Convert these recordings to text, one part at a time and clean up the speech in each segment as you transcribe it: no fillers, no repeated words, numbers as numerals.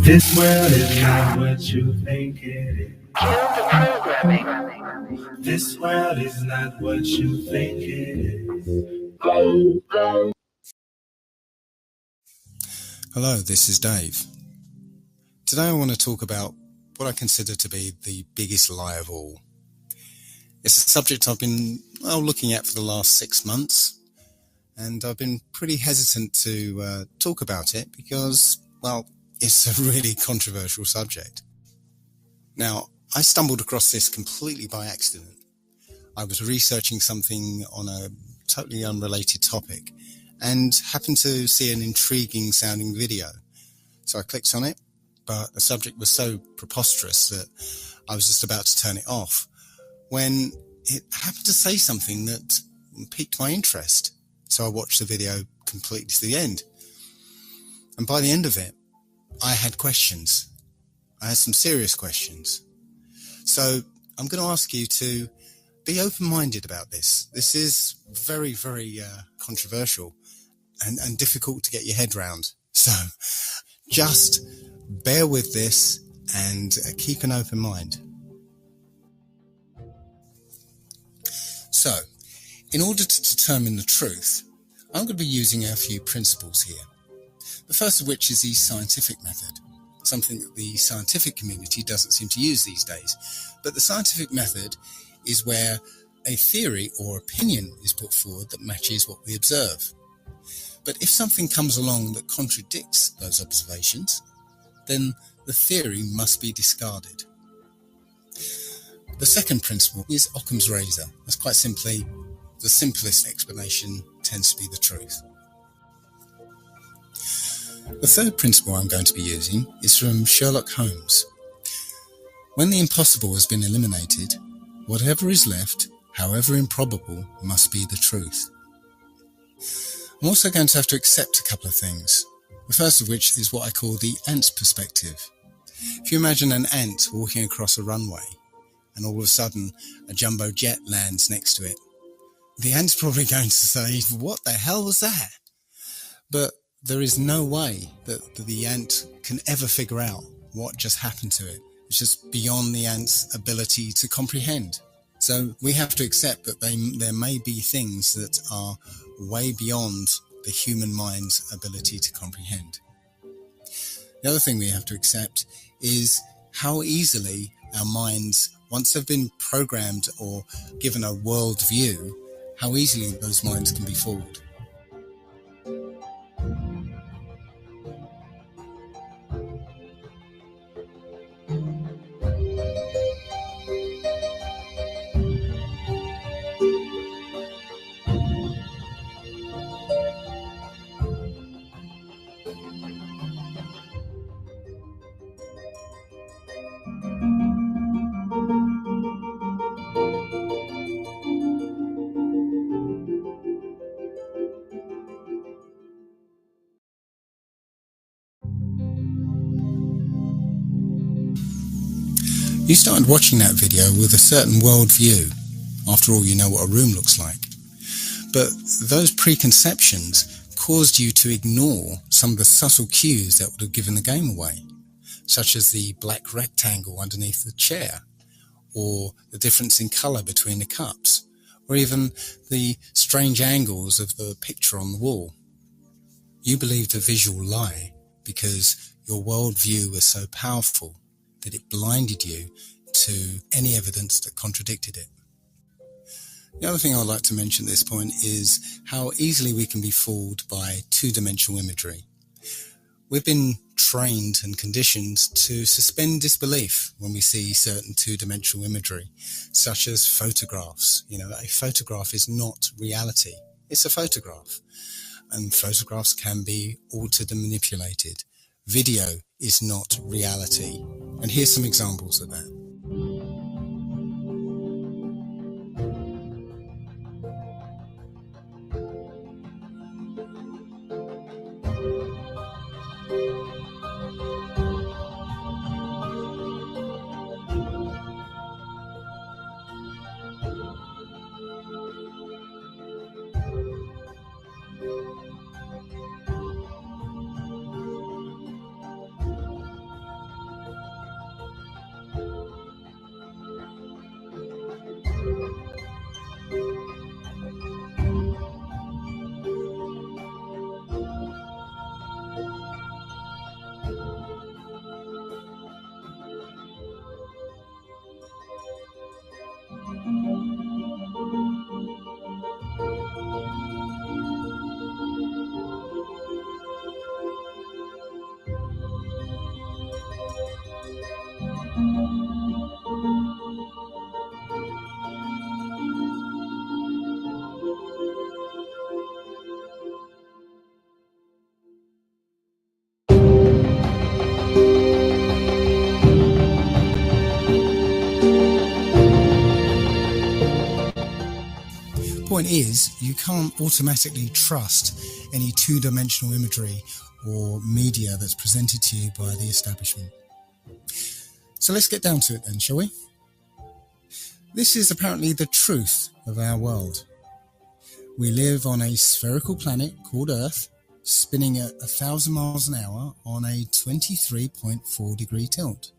This world is not what you think it is. This world is not what you think it is. Hello, this is Dave. Today I want to talk about what I consider to be the biggest lie of all. It's a subject I've been looking at for the last 6 months, and I've been pretty hesitant to talk about it because, it's a really controversial subject. Now, I stumbled across this completely by accident. I was researching something on a totally unrelated topic and happened to see an intriguing sounding video. So I clicked on it, but the subject was so preposterous that I was just about to turn it off when it happened to say something that piqued my interest. So I watched the video completely to the end. And by the end of it, I had questions. I had some serious questions. So I'm going to ask you to be open-minded about this. This is very, very controversial and difficult to get your head round. So just bear with this and keep an open mind. So, in order to determine the truth, I'm going to be using a few principles here. The first of which is the scientific method, something that the scientific community doesn't seem to use these days. But the scientific method is where a theory or opinion is put forward that matches what we observe. But if something comes along that contradicts those observations, then the theory must be discarded. The second principle is Occam's razor. That's quite simply, the simplest explanation tends to be the truth. The third principle I'm going to be using is from Sherlock Holmes. When the impossible has been eliminated, whatever is left, however improbable, must be the truth. I'm also going to have to accept a couple of things. The first of which is what I call the ant perspective. If you imagine an ant walking across a runway, and all of a sudden a jumbo jet lands next to it, the ant's probably going to say, "What the hell was that?" But there is no way that the ant can ever figure out what just happened to it. It's just beyond the ant's ability to comprehend. So we have to accept that there may be things that are way beyond the human mind's ability to comprehend. The other thing we have to accept is how easily our minds, once they've been programmed or given a world view, how easily those minds can be fooled. You started watching that video with a certain worldview. After all, you know what a room looks like. But those preconceptions caused you to ignore some of the subtle cues that would have given the game away, such as the black rectangle underneath the chair, or the difference in colour between the cups, or even the strange angles of the picture on the wall. You believed a visual lie because your worldview was so powerful that it blinded you to any evidence that contradicted it. The other thing I would like to mention at this point is how easily we can be fooled by two-dimensional imagery. We've been trained and conditioned to suspend disbelief when we see certain two-dimensional imagery, such as photographs. A photograph is not reality. It's a photograph. And photographs can be altered and manipulated. Video is not reality. And here's some examples of that. point is, you can't automatically trust any two-dimensional imagery or media that's presented to you by the establishment. So let's get down to it then, shall we? This is apparently the truth of our world. We live on a spherical planet called Earth, spinning at 1,000 miles an hour on a 23.4 degree tilt.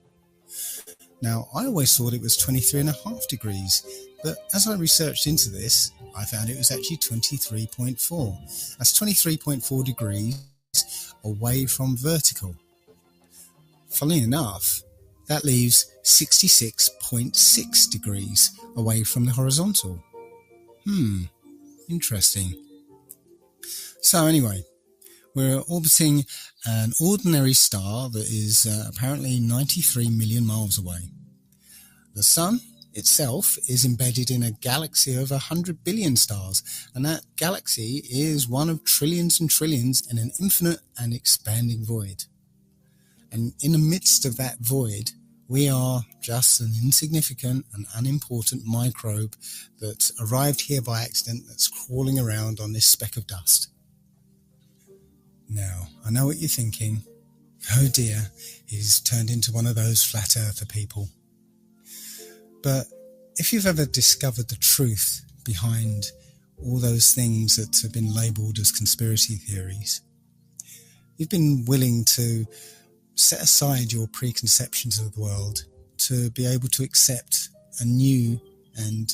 Now, I always thought it was 23.5 degrees, but as I researched into this, I found it was actually 23.4. That's 23.4 degrees away from vertical. Funnily enough, that leaves 66.6 degrees away from the horizontal. Interesting. So anyway, we're orbiting an ordinary star that is apparently 93 million miles away. The Sun itself is embedded in a galaxy of 100 billion stars, and that galaxy is one of trillions and trillions in an infinite and expanding void. And in the midst of that void, we are just an insignificant and unimportant microbe that arrived here by accident, that's crawling around on this speck of dust. Now, I know what you're thinking. Oh dear, he's turned into one of those flat earther people. But if you've ever discovered the truth behind all those things that have been labelled as conspiracy theories, you've been willing to set aside your preconceptions of the world to be able to accept a new and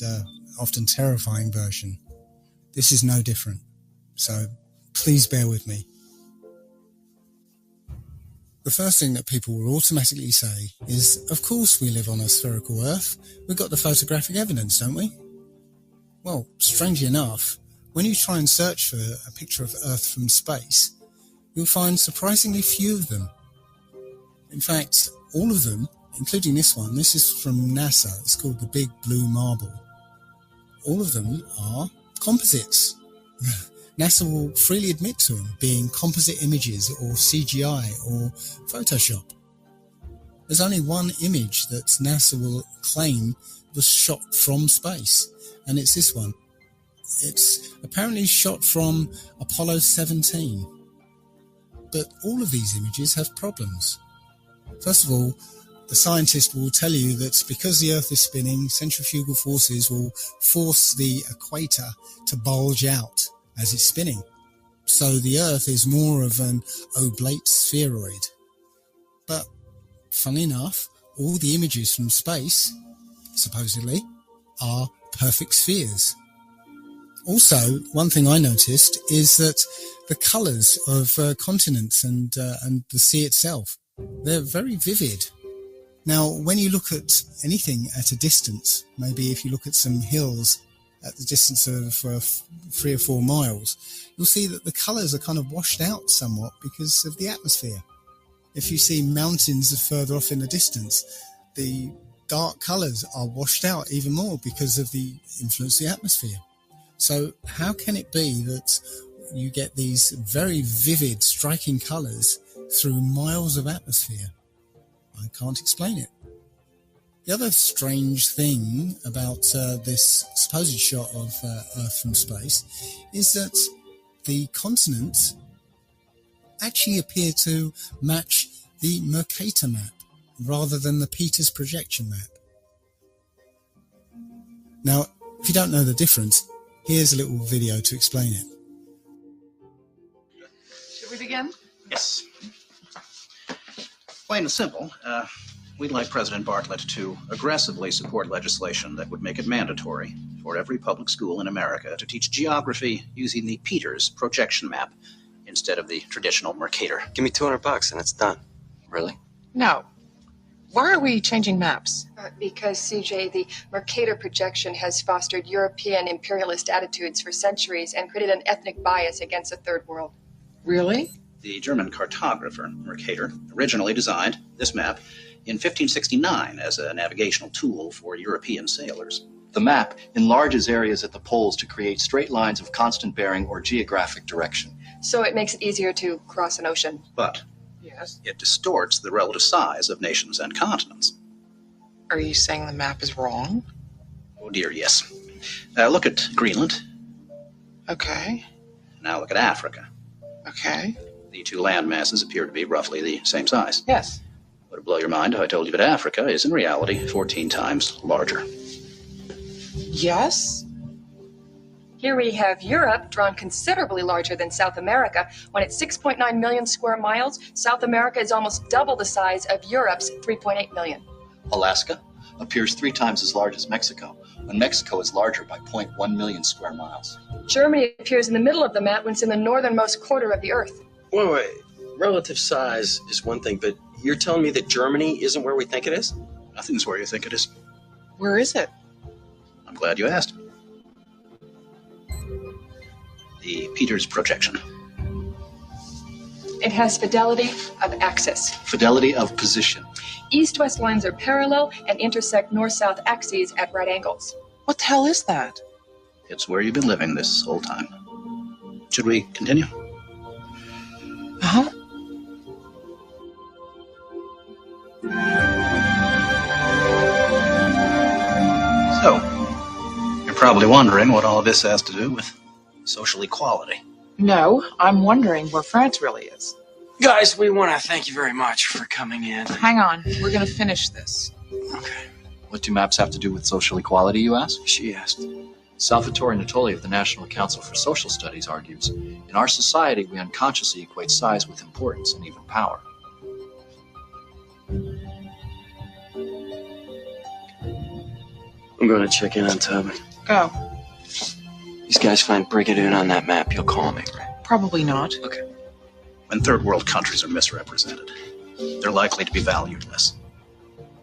often terrifying version. This is no different. So please bear with me. The first thing that people will automatically say is, of course we live on a spherical Earth. We've got the photographic evidence, don't we? Well, strangely enough, when you try and search for a picture of Earth from space, you'll find surprisingly few of them. In fact, all of them, including this one, this is from NASA, it's called the Big Blue Marble. All of them are composites. NASA will freely admit to them being composite images or CGI or Photoshop. There's only one image that NASA will claim was shot from space, and it's this one. It's apparently shot from Apollo 17. But all of these images have problems. First of all, the scientist will tell you that because the Earth is spinning, centrifugal forces will force the equator to bulge out as it's spinning. So the Earth is more of an oblate spheroid. But, funnily enough, all the images from space, supposedly, are perfect spheres. Also, one thing I noticed is that the colours of continents and the sea itself, they're very vivid. Now, when you look at anything at a distance, maybe if you look at some hills at the distance of 3 or 4 miles, you'll see that the colours are kind of washed out somewhat because of the atmosphere. If you see mountains further off in the distance, the dark colours are washed out even more because of the influence of the atmosphere. So how can it be that you get these very vivid, striking colours through miles of atmosphere? I can't explain it. The other strange thing about this supposed shot of Earth from space is that the continents actually appear to match the Mercator map rather than the Peters projection map. Now, if you don't know the difference, here's a little video to explain it. Should we begin? Yes. Plain and simple, we'd like President Bartlett to aggressively support legislation that would make it mandatory for every public school in America to teach geography using the Peters projection map instead of the traditional Mercator. Give me $200 and it's done. Really? No. Why are we changing maps? Because, CJ, the Mercator projection has fostered European imperialist attitudes for centuries and created an ethnic bias against the Third World. Really? The German cartographer, Mercator, originally designed this map in 1569 as a navigational tool for European sailors. The map enlarges areas at the poles to create straight lines of constant bearing or geographic direction. So it makes it easier to cross an ocean. But Yes. it distorts the relative size of nations and continents. Are you saying the map is wrong? Oh dear, yes. Look at Greenland, Okay. Now look at Africa. Okay. The two land masses appear to be roughly the same size. Yes. Would it blow your mind if I told you that Africa is in reality 14 times larger? Yes. Here we have Europe, drawn considerably larger than South America. When it's 6.9 million square miles, South America is almost double the size of Europe's 3.8 million. Alaska appears 3 times as large as Mexico, when Mexico is larger by 0.1 million square miles. Germany appears in the middle of the map when it's in the northernmost quarter of the Earth. Wait. Relative size is one thing, but you're telling me that Germany isn't where we think it is? Nothing's where you think it is. Where is it? I'm glad you asked. The Peters projection. It has fidelity of axis. Fidelity of position. East-west lines are parallel and intersect north-south axes at right angles. What the hell is that? It's where you've been living this whole time. Should we continue? Uh-huh. So, you're probably wondering what all of this has to do with social equality. No, I'm wondering where France really is. Guys, we want to thank you very much for coming in. Hang on. We're going to finish this. Okay. What do maps have to do with social equality, you ask? She asked. Salvatore Natoli of the National Council for Social Studies argues, in our society, we unconsciously equate size with importance and even power. I'm going to check in on Tubman. Go. These guys find Brigadoon on that map. You'll call me, right? Probably not. Okay. When third world countries are misrepresented, they're likely to be valued less.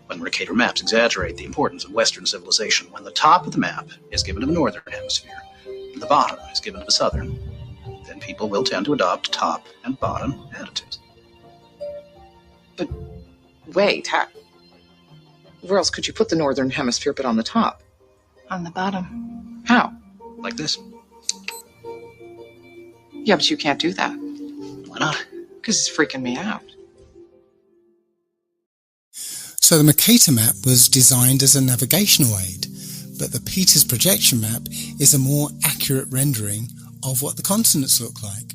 When Mercator maps exaggerate the importance of Western civilization, when the top of the map is given to the Northern Hemisphere and the bottom is given to the Southern, then people will tend to adopt top and bottom attitudes. But wait, where else could you put the Northern Hemisphere but on the top? On the bottom. How? Like this. Yeah, but you can't do that. Why not? Because it's freaking me out. So the Mercator map was designed as a navigational aid, but the Peters projection map is a more accurate rendering of what the continents look like.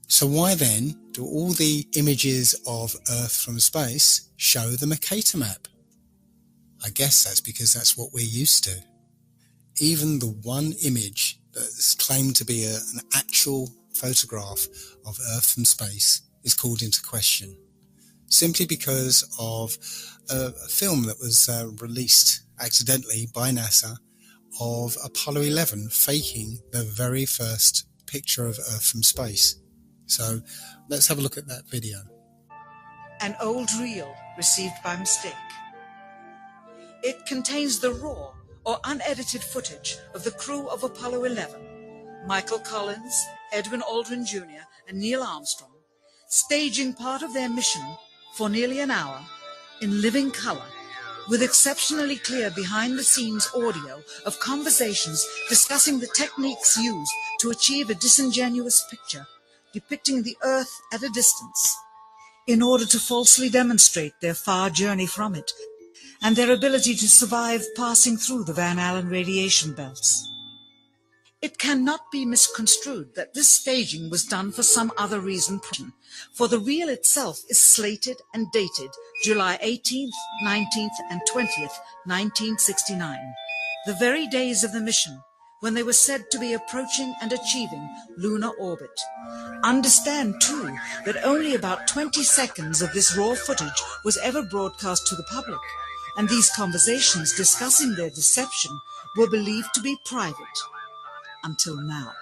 So why then do all the images of Earth from space show the Mercator map? I guess that's because that's what we're used to. Even the one image that's claimed to be an actual photograph of Earth from space is called into question, simply because of a film that was released accidentally by NASA of Apollo 11 faking the very first picture of Earth from space. So let's have a look at that video. An old reel received by mistake. It contains the raw or unedited footage of the crew of Apollo 11, Michael Collins, Edwin Aldrin Jr., and Neil Armstrong, staging part of their mission for nearly an hour in living color, with exceptionally clear behind-the-scenes audio of conversations discussing the techniques used to achieve a disingenuous picture depicting the Earth at a distance, in order to falsely demonstrate their far journey from it and their ability to survive passing through the Van Allen radiation belts. It cannot be misconstrued that this staging was done for some other reason, for the reel itself is slated and dated July 18th, 19th, and 20th, 1969, the very days of the mission when they were said to be approaching and achieving lunar orbit. Understand, too, that only about 20 seconds of this raw footage was ever broadcast to the public, and these conversations discussing their deception were believed to be private. Until now.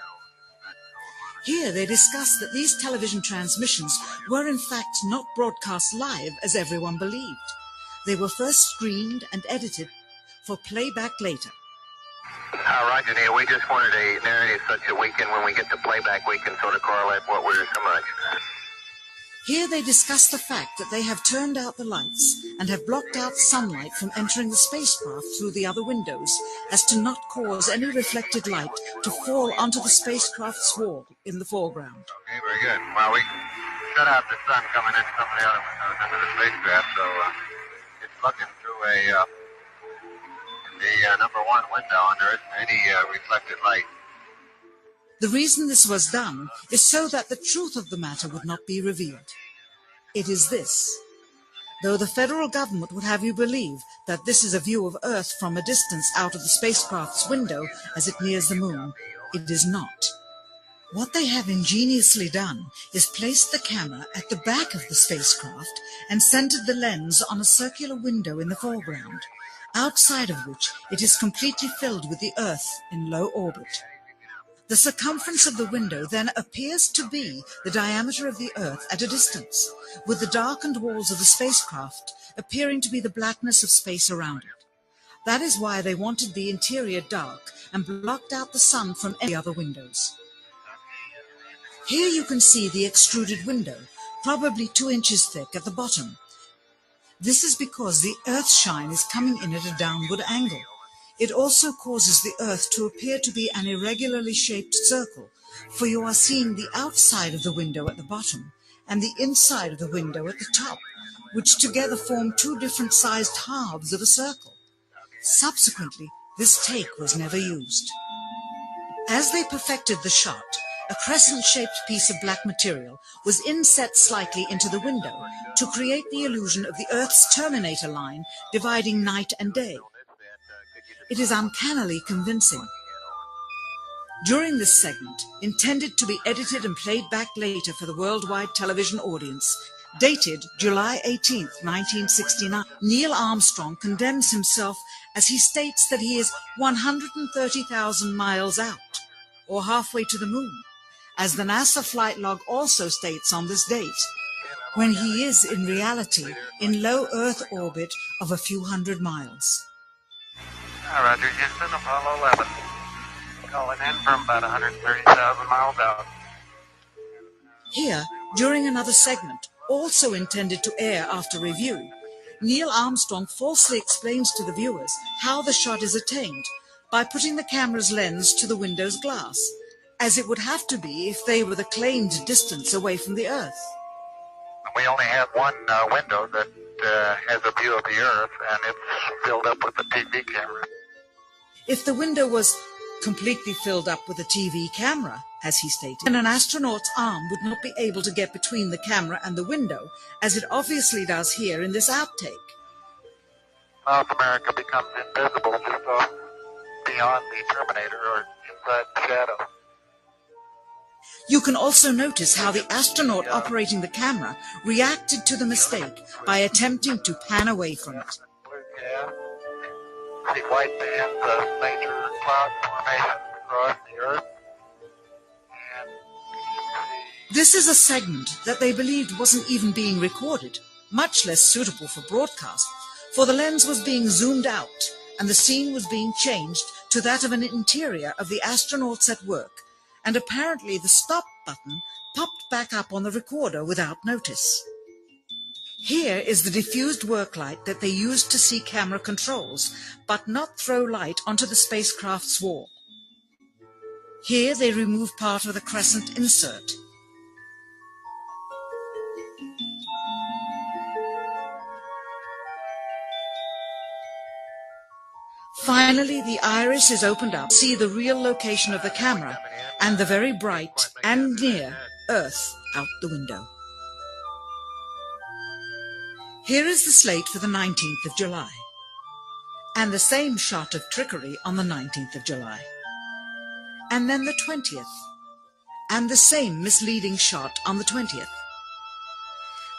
Here they discuss that these television transmissions were in fact not broadcast live as everyone believed. They were first screened and edited for playback later. Roger, Neil. We just wanted a narrative such that we can, when we get to playback, we can sort of correlate what we're so much. Here they discuss the fact that they have turned out the lights and have blocked out sunlight from entering the spacecraft through the other windows, as to not cause any reflected light to fall onto the spacecraft's wall in the foreground. Okay, very good. Well, we shut out the sun coming in some of the other windows into the spacecraft, so it's looking through the number one window, and there isn't any reflected light. The reason this was done is so that the truth of the matter would not be revealed. It is this. Though the federal government would have you believe that this is a view of Earth from a distance out of the spacecraft's window as it nears the moon, it is not. What they have ingeniously done is placed the camera at the back of the spacecraft and centered the lens on a circular window in the foreground, outside of which it is completely filled with the Earth in low orbit. The circumference of the window then appears to be the diameter of the Earth at a distance, with the darkened walls of the spacecraft appearing to be the blackness of space around it. That is why they wanted the interior dark and blocked out the sun from any other windows. Here you can see the extruded window, probably 2 inches thick at the bottom. This is because the Earth's shine is coming in at a downward angle. It also causes the Earth to appear to be an irregularly shaped circle, for you are seeing the outside of the window at the bottom and the inside of the window at the top, which together form 2 different sized halves of a circle. Subsequently, this take was never used. As they perfected the shot, a crescent-shaped piece of black material was inset slightly into the window to create the illusion of the Earth's terminator line dividing night and day. It is uncannily convincing. During this segment, intended to be edited and played back later for the worldwide television audience, dated July 18, 1969, Neil Armstrong condemns himself as he states that he is 130,000 miles out, or halfway to the moon, as the NASA flight log also states on this date, when he is in reality in low Earth orbit of a few hundred miles. Roger, Houston, Apollo 11. Calling in from about 130,000 miles out. Here, during another segment, also intended to air after review, Neil Armstrong falsely explains to the viewers how the shot is attained by putting the camera's lens to the window's glass, as it would have to be if they were the claimed distance away from the Earth. We only have one window that has a view of the Earth, and it's filled up with a TV camera. If the window was completely filled up with a TV camera, as he stated, then an astronaut's arm would not be able to get between the camera and the window, as it obviously does here in this outtake. South America becomes invisible just off beyond the Terminator or inside the shadow. You can also notice how the astronaut operating the camera reacted to the mistake by attempting to pan away from it. Blue gas. See white bands of major cloud formations across the Earth. And This is a segment that they believed wasn't even being recorded, much less suitable for broadcast, for the lens was being zoomed out and the scene was being changed to that of an interior of the astronauts at work, and apparently the stop button popped back up on the recorder without notice. Here is the diffused work light that they used to see camera controls, but not throw light onto the spacecraft's wall. Here they remove part of the crescent insert. Finally, the iris is opened up to see the real location of the camera and the very bright and near Earth out the window. Here is the slate for the 19th of July, and the same shot of trickery on the 19th of July, and then the 20th, and the same misleading shot on the 20th.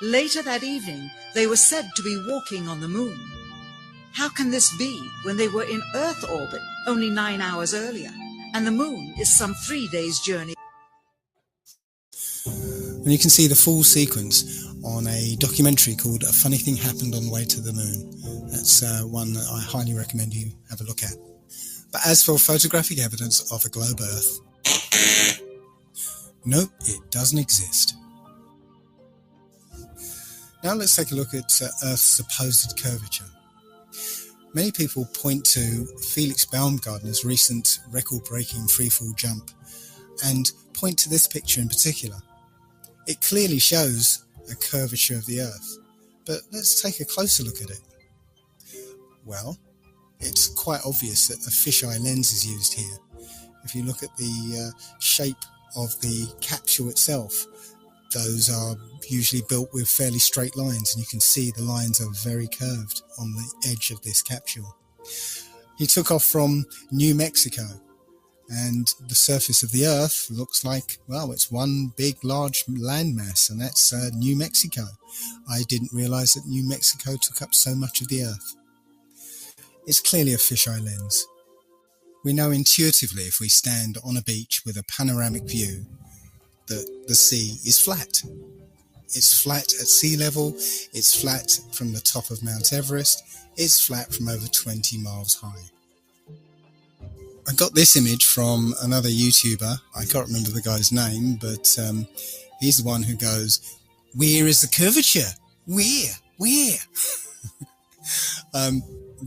Later that evening, they were said to be walking on the moon. How can this be when they were in Earth orbit only 9 hours earlier, and the moon is some 3 days' journey? And you can see the full sequence on a documentary called A Funny Thing Happened on the Way to the Moon. That's one that I highly recommend you have a look at. But as for photographic evidence of a globe Earth, nope, it doesn't exist. Now let's take a look at Earth's supposed curvature. Many people point to Felix Baumgartner's recent record-breaking freefall jump and point to this picture in particular. It clearly shows a curvature of the Earth, but let's take a closer look at it. Well, it's quite obvious that a fisheye lens is used here. If you look at the shape of the capsule itself, those are usually built with fairly straight lines, and you can see the lines are very curved on the edge of this capsule. He took off from New Mexico, and the surface of the Earth looks like, well, it's one big, large landmass, and that's New Mexico. I didn't realize that New Mexico took up so much of the Earth. It's clearly a fisheye lens. We know intuitively, if we stand on a beach with a panoramic view, that the sea is flat. It's flat at sea level, it's flat from the top of Mount Everest, it's flat from over 20 miles high. I got this image from another YouTuber. I can't remember the guy's name, but he's the one who goes, "Where is the curvature? Where?"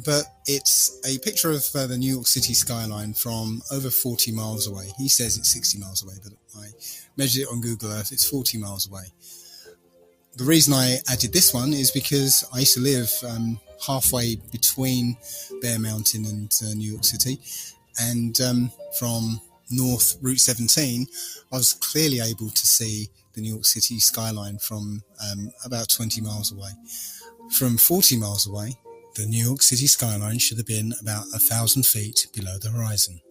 But it's a picture of the New York City skyline from over 40 miles away. He says it's 60 miles away, but I measured it on Google Earth. It's 40 miles away. The reason I added this one is because I used to live halfway between Bear Mountain and New York City. And from North Route 17, I was clearly able to see the New York City skyline from about 20 miles away. From 40 miles away, the New York City skyline should have been about 1,000 feet below the horizon.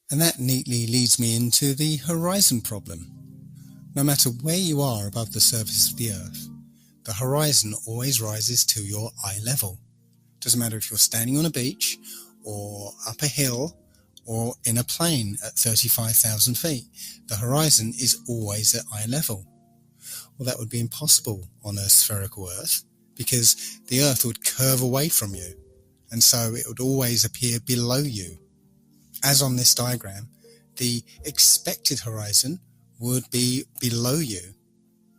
And that neatly leads me into the horizon problem. No matter where you are above the surface of the Earth, the horizon always rises to your eye level. Doesn't matter if you're standing on a beach, or up a hill, or in a plane at 35,000 feet. The horizon is always at eye level. Well, that would be impossible on a spherical Earth, because the Earth would curve away from you, and so it would always appear below you. As on this diagram, the expected horizon would be below you,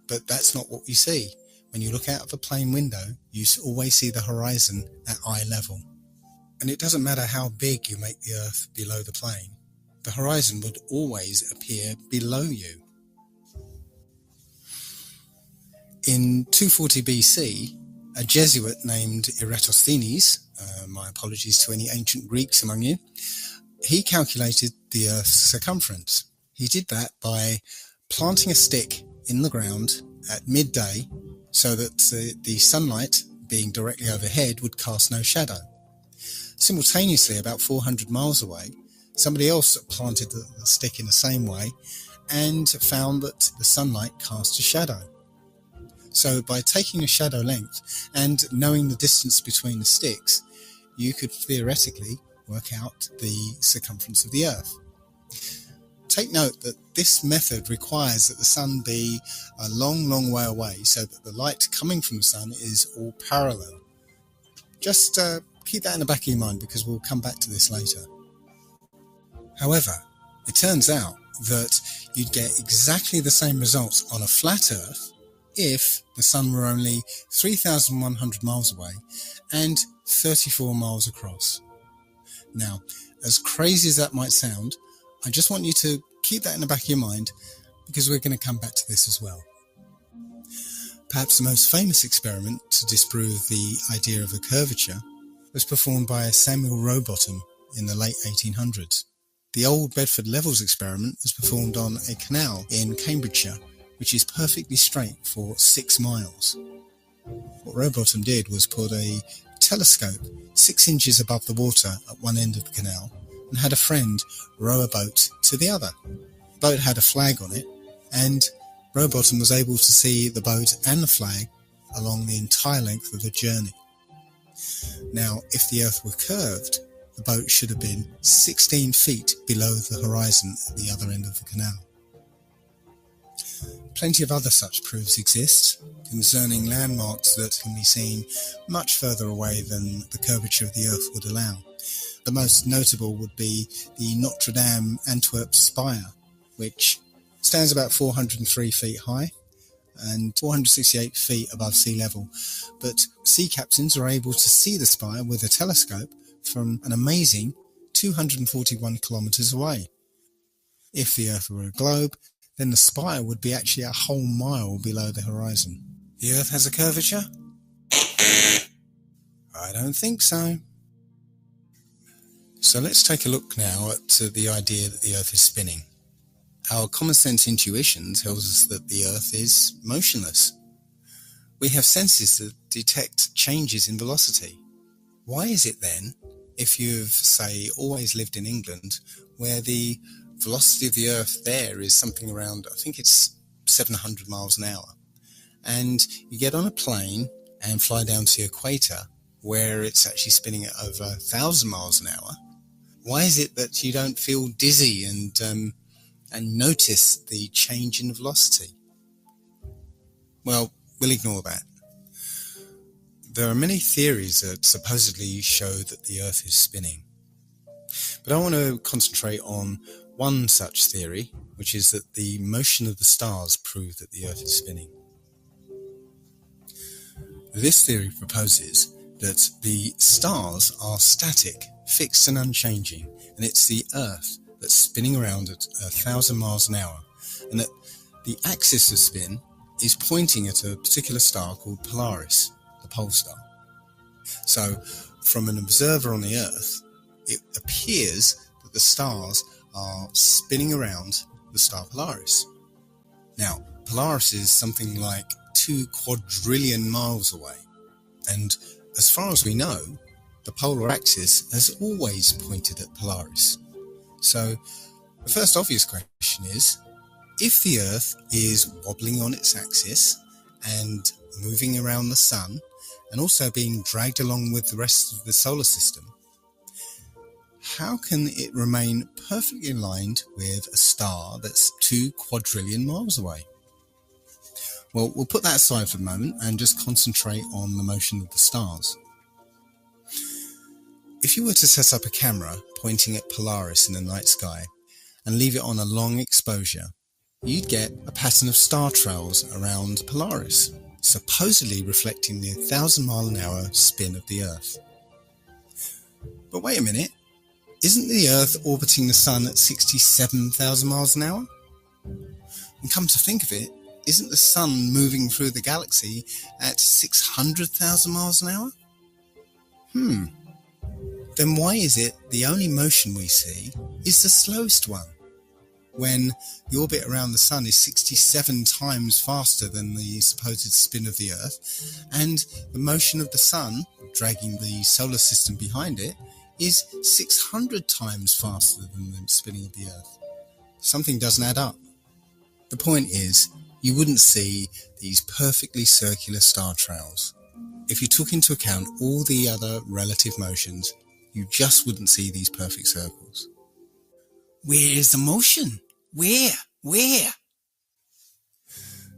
but that's not what you see. When you look out of a plane window, you always see the horizon at eye level. And it doesn't matter how big you make the Earth below the plane, the horizon would always appear below you. In 240 BC, a Jesuit named Eratosthenes, my apologies to any ancient Greeks among you, he calculated the Earth's circumference. He did that by planting a stick in the ground at midday so that the sunlight, being directly overhead, would cast no shadow. Simultaneously, about 400 miles away, somebody else planted the stick in the same way and found that the sunlight cast a shadow. So by taking a shadow length and knowing the distance between the sticks, you could theoretically work out the circumference of the Earth. Take note that this method requires that the sun be a long, long way away so that the light coming from the sun is all parallel. Just keep that in the back of your mind, because we'll come back to this later. However, it turns out that you'd get exactly the same results on a flat Earth if the sun were only 3,100 miles away and 34 miles across. Now, as crazy as that might sound, I just want you to keep that in the back of your mind, because we're going to come back to this as well. Perhaps the most famous experiment to disprove the idea of a curvature was performed by Samuel Rowbotham in the late 1800s. The Old Bedford Levels experiment was performed on a canal in Cambridgeshire, which is perfectly straight for 6 miles. What Rowbotham did was put a telescope 6 inches above the water at one end of the canal and had a friend row a boat to the other. The boat had a flag on it, and Rowbotham was able to see the boat and the flag along the entire length of the journey. Now, if the Earth were curved, the boat should have been 16 feet below the horizon at the other end of the canal. Plenty of other such proofs exist concerning landmarks that can be seen much further away than the curvature of the Earth would allow. The most notable would be the Notre Dame Antwerp spire, which stands about 403 feet high and 468 feet above sea level. But sea captains are able to see the spire with a telescope from an amazing 241 kilometers away. If the Earth were a globe, then the spire would be actually a whole mile below the horizon. The Earth has a curvature? I don't think so. So let's take a look now at the idea that the Earth is spinning. Our common sense intuition tells us that the Earth is motionless. We have senses that detect changes in velocity. Why is it then, if you've, say, always lived in England, where the velocity of the Earth there is something around, I think it's 700 miles an hour, and you get on a plane and fly down to the equator, where it's actually spinning at over 1,000 miles an hour, why is it that you don't feel dizzy and notice the change in velocity? Well, we'll ignore that. There are many theories that supposedly show that the Earth is spinning. But I want to concentrate on one such theory, which is that the motion of the stars prove that the Earth is spinning. This theory proposes that the stars are static, fixed and unchanging, and it's the Earth that's spinning around at 1,000 miles an hour, and that the axis of spin is pointing at a particular star called Polaris, the pole star. So, from an observer on the Earth, it appears that the stars are spinning around the star Polaris. Now, Polaris is something like 2 quadrillion miles away, and as far as we know, the polar axis has always pointed at Polaris. So, the first obvious question is, if the Earth is wobbling on its axis and moving around the Sun, and also being dragged along with the rest of the solar system, how can it remain perfectly aligned with a star that's 2 quadrillion miles away? Well, we'll put that aside for the moment and just concentrate on the motion of the stars. If you were to set up a camera pointing at Polaris in the night sky and leave it on a long exposure, you'd get a pattern of star trails around Polaris, supposedly reflecting the 1,000-mile-an-hour spin of the Earth. But wait a minute, isn't the Earth orbiting the Sun at 67,000 miles an hour? And come to think of it, isn't the Sun moving through the galaxy at 600,000 miles an hour? Then why is it the only motion we see is the slowest one, when the orbit around the Sun is 67 times faster than the supposed spin of the Earth, and the motion of the Sun, dragging the solar system behind it, is 600 times faster than the spinning of the Earth? Something doesn't add up. The point is, you wouldn't see these perfectly circular star trails. If you took into account all the other relative motions, you just wouldn't see these perfect circles. Where is the motion? Where?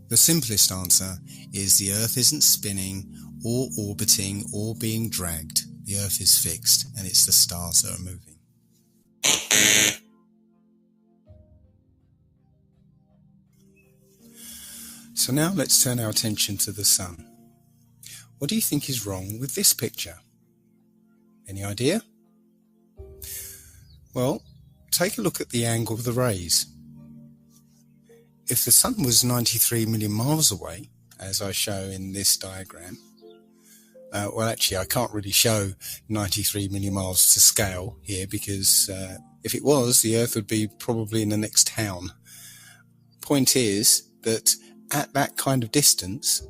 The simplest answer is the Earth isn't spinning or orbiting or being dragged. The Earth is fixed, and it's the stars that are moving. So now let's turn our attention to the Sun. What do you think is wrong with this picture? Any idea? Well, take a look at the angle of the rays. If the Sun was 93 million miles away, as I show in this diagram, well, actually, I can't really show 93 million miles to scale here, because if it was, the Earth would be probably in the next town. Point is that at that kind of distance,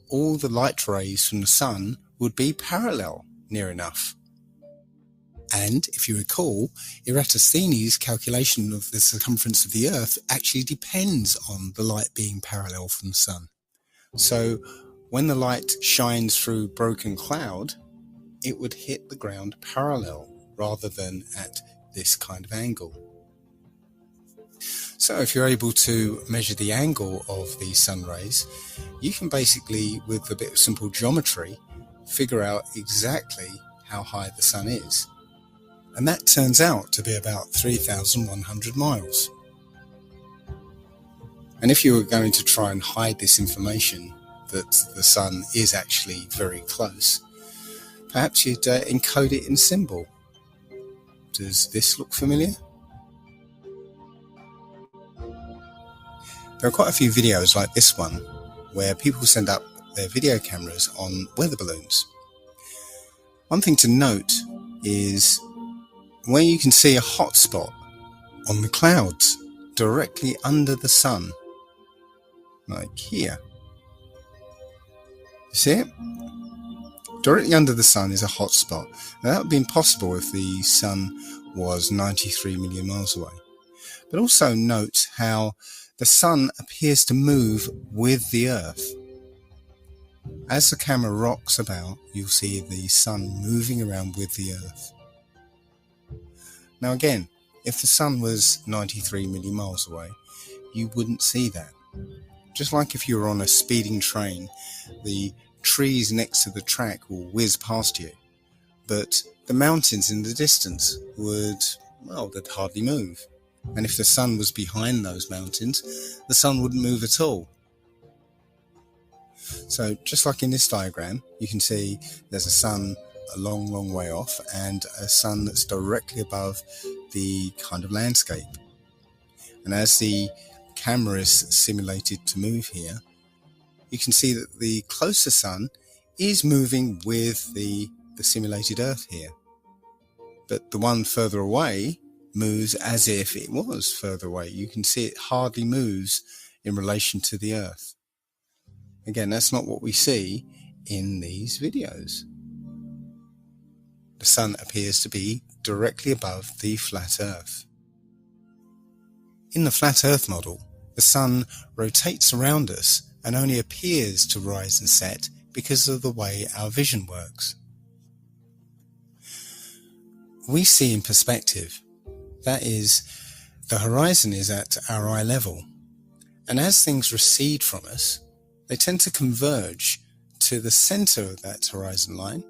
all the light rays from the Sun would be parallel near enough. And if you recall, Eratosthenes' calculation of the circumference of the Earth actually depends on the light being parallel from the Sun. So when the light shines through broken cloud, it would hit the ground parallel rather than at this kind of angle. So if you're able to measure the angle of the sun rays, you can basically, with a bit of simple geometry, figure out exactly how high the Sun is. And that turns out to be about 3,100 miles. And if you were going to try and hide this information, that the Sun is actually very close, perhaps you'd encode it in symbol. Does this look familiar? There are quite a few videos like this one where people send up their video cameras on weather balloons. One thing to note is where you can see a hot spot on the clouds directly under the sun, like here. You see it? Directly under the sun is a hot spot. Now, that would have been possible if the sun was 93 million miles away. But also note how the sun appears to move with the Earth. As the camera rocks about, you'll see the sun moving around with the Earth. Now again, if the sun was 93 million miles away, you wouldn't see that. Just like if you were on a speeding train, the trees next to the track will whiz past you, but the mountains in the distance they'd hardly move. And if the sun was behind those mountains, the sun wouldn't move at all. So just like in this diagram, you can see there's a sun a long, long way off and a sun that's directly above the kind of landscape. And as the camera is simulated to move here, you can see that the closer sun is moving with the simulated Earth here. But the one further away moves as if it was further away. You can see it hardly moves in relation to the Earth. Again, that's not what we see in these videos. The sun appears to be directly above the flat Earth. In the flat Earth model, the sun rotates around us and only appears to rise and set because of the way our vision works. We see in perspective. That is, the horizon is at our eye level, and as things recede from us, they tend to converge to the center of that horizon line,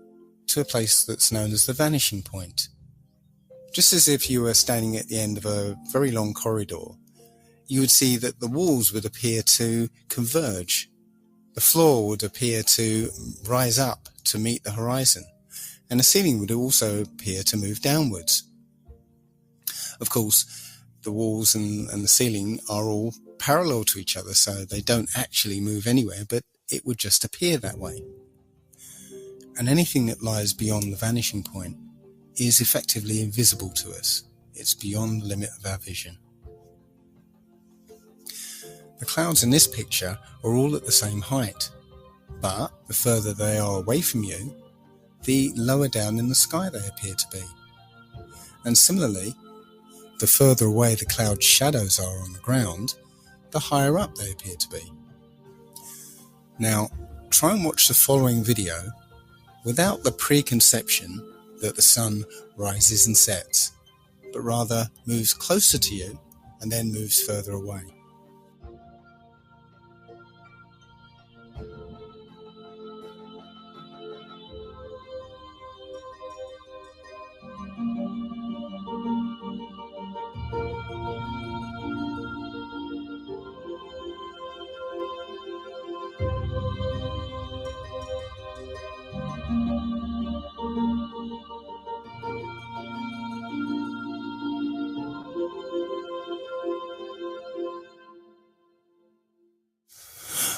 to a place that's known as the vanishing point. Just as if you were standing at the end of a very long corridor, you would see that the walls would appear to converge. The floor would appear to rise up to meet the horizon, and the ceiling would also appear to move downwards. Of course, the walls and the ceiling are all parallel to each other, so they don't actually move anywhere, but it would just appear that way. And anything that lies beyond the vanishing point is effectively invisible to us. It's beyond the limit of our vision. The clouds in this picture are all at the same height, but the further they are away from you, the lower down in the sky they appear to be. And similarly, the further away the cloud shadows are on the ground, the higher up they appear to be. Now, try and watch the following video without the preconception that the sun rises and sets, but rather moves closer to you and then moves further away.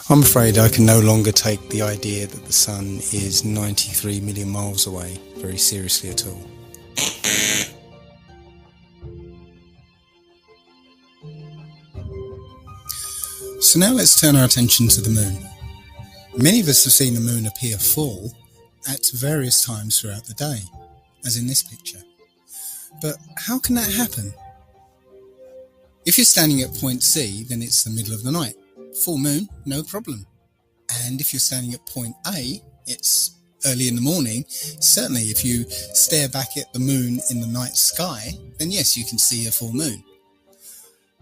I'm afraid I can no longer take the idea that the sun is 93 million miles away very seriously at all. So now let's turn our attention to the moon. Many of us have seen the moon appear full at various times throughout the day, as in this picture. But how can that happen? If you're standing at point C, then it's the middle of the night. Full moon, no problem. And if you're standing at point A, it's early in the morning. Certainly if you stare back at the moon in the night sky, then yes, you can see a full moon.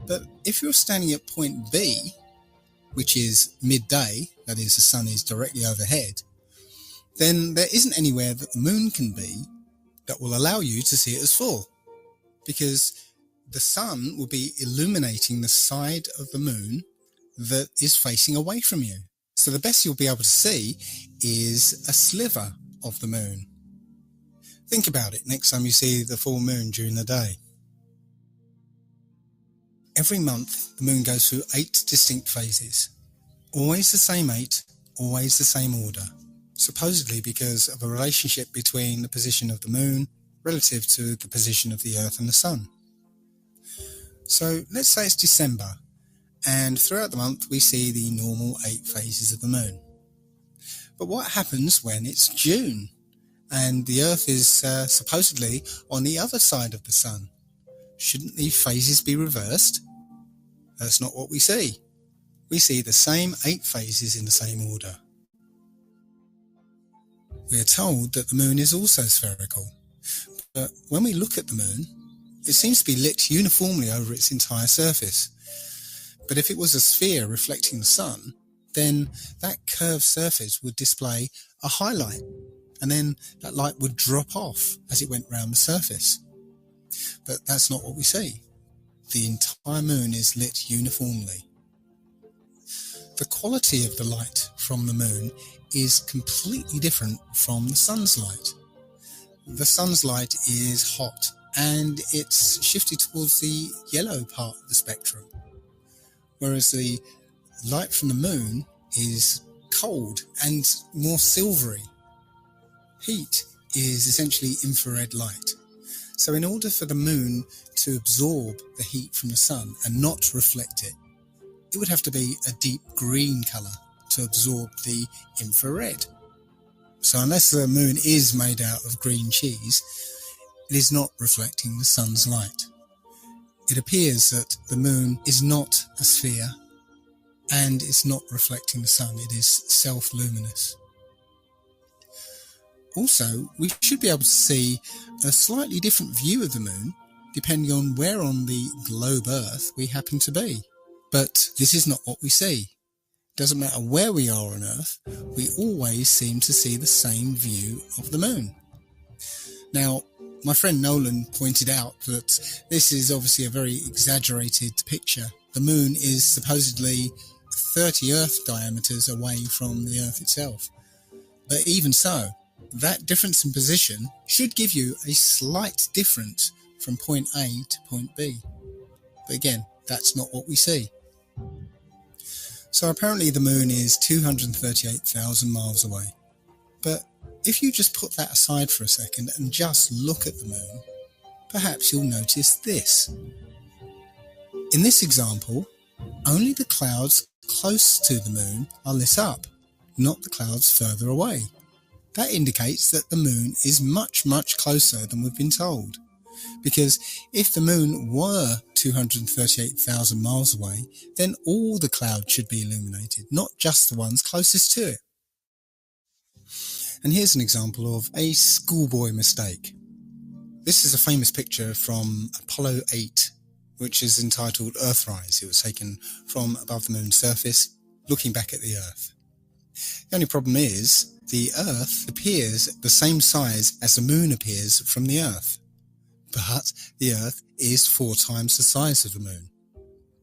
But if you're standing at point B, which is midday, that is, the sun is directly overhead, then there isn't anywhere that the moon can be that will allow you to see it as full, because the sun will be illuminating the side of the moon that is facing away from you. So the best you'll be able to see is a sliver of the moon. Think about it next time you see the full moon during the day. Every month, the moon goes through 8 distinct phases. Always the same 8, always the same order. Supposedly because of a relationship between the position of the moon relative to the position of the Earth and the Sun. So let's say it's December, and throughout the month we see the normal 8 phases of the moon. But what happens when it's June and the Earth is supposedly on the other side of the Sun? Shouldn't the phases be reversed? That's not what we see. We see the same 8 phases in the same order. We are told that the moon is also spherical, but when we look at the moon, it seems to be lit uniformly over its entire surface. But if it was a sphere reflecting the sun, then that curved surface would display a highlight, and then that light would drop off as it went round the surface. But that's not what we see. The entire moon is lit uniformly. The quality of the light from the moon is completely different from the sun's light. The sun's light is hot and it's shifted towards the yellow part of the spectrum, whereas the light from the moon is cold and more silvery. Heat is essentially infrared light. So in order for the moon to absorb the heat from the sun and not reflect it, it would have to be a deep green colour to absorb the infrared. So unless the moon is made out of green cheese, it is not reflecting the sun's light. It appears that the moon is not a sphere and it's not reflecting the sun. It is self-luminous. Also, we should be able to see a slightly different view of the moon depending on where on the globe Earth we happen to be. But this is not what we see. Doesn't matter where we are on Earth, we always seem to see the same view of the moon. Now, my friend Nolan pointed out that this is obviously a very exaggerated picture. The moon is supposedly 30 Earth diameters away from the Earth itself. But even so, that difference in position should give you a slight difference from point A to point B. But again, that's not what we see. So apparently the moon is 238,000 miles away. But if you just put that aside for a second and just look at the moon, perhaps you'll notice this. In this example, only the clouds close to the moon are lit up, not the clouds further away. That indicates that the moon is much, much closer than we've been told. Because if the moon were 238,000 miles away, then all the clouds should be illuminated, not just the ones closest to it. And here's an example of a schoolboy mistake. This is a famous picture from Apollo 8, which is entitled Earthrise. It was taken from above the moon's surface, looking back at the Earth. The only problem is, the Earth appears the same size as the moon appears from the Earth. But the Earth is 4 times the size of the moon.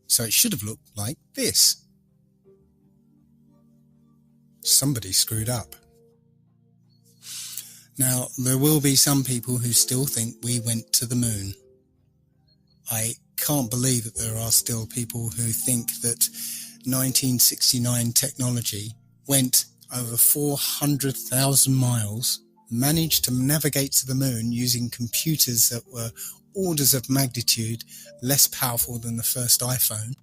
So it should have looked like this. Somebody screwed up. Now, there will be some people who still think we went to the moon. I can't believe that there are still people who think that 1969 technology went over 400,000 miles, managed to navigate to the moon using computers that were orders of magnitude less powerful than the first iPhone,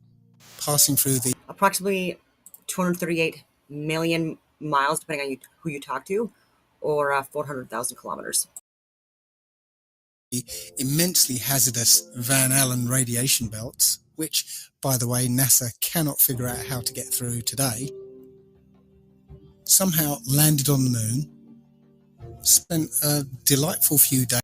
passing through the approximately 238 million miles, depending on who you talk to, or 400,000 kilometers. Immensely hazardous Van Allen radiation belts, which, by the way, NASA cannot figure out how to get through today, somehow landed on the moon, spent a delightful few days.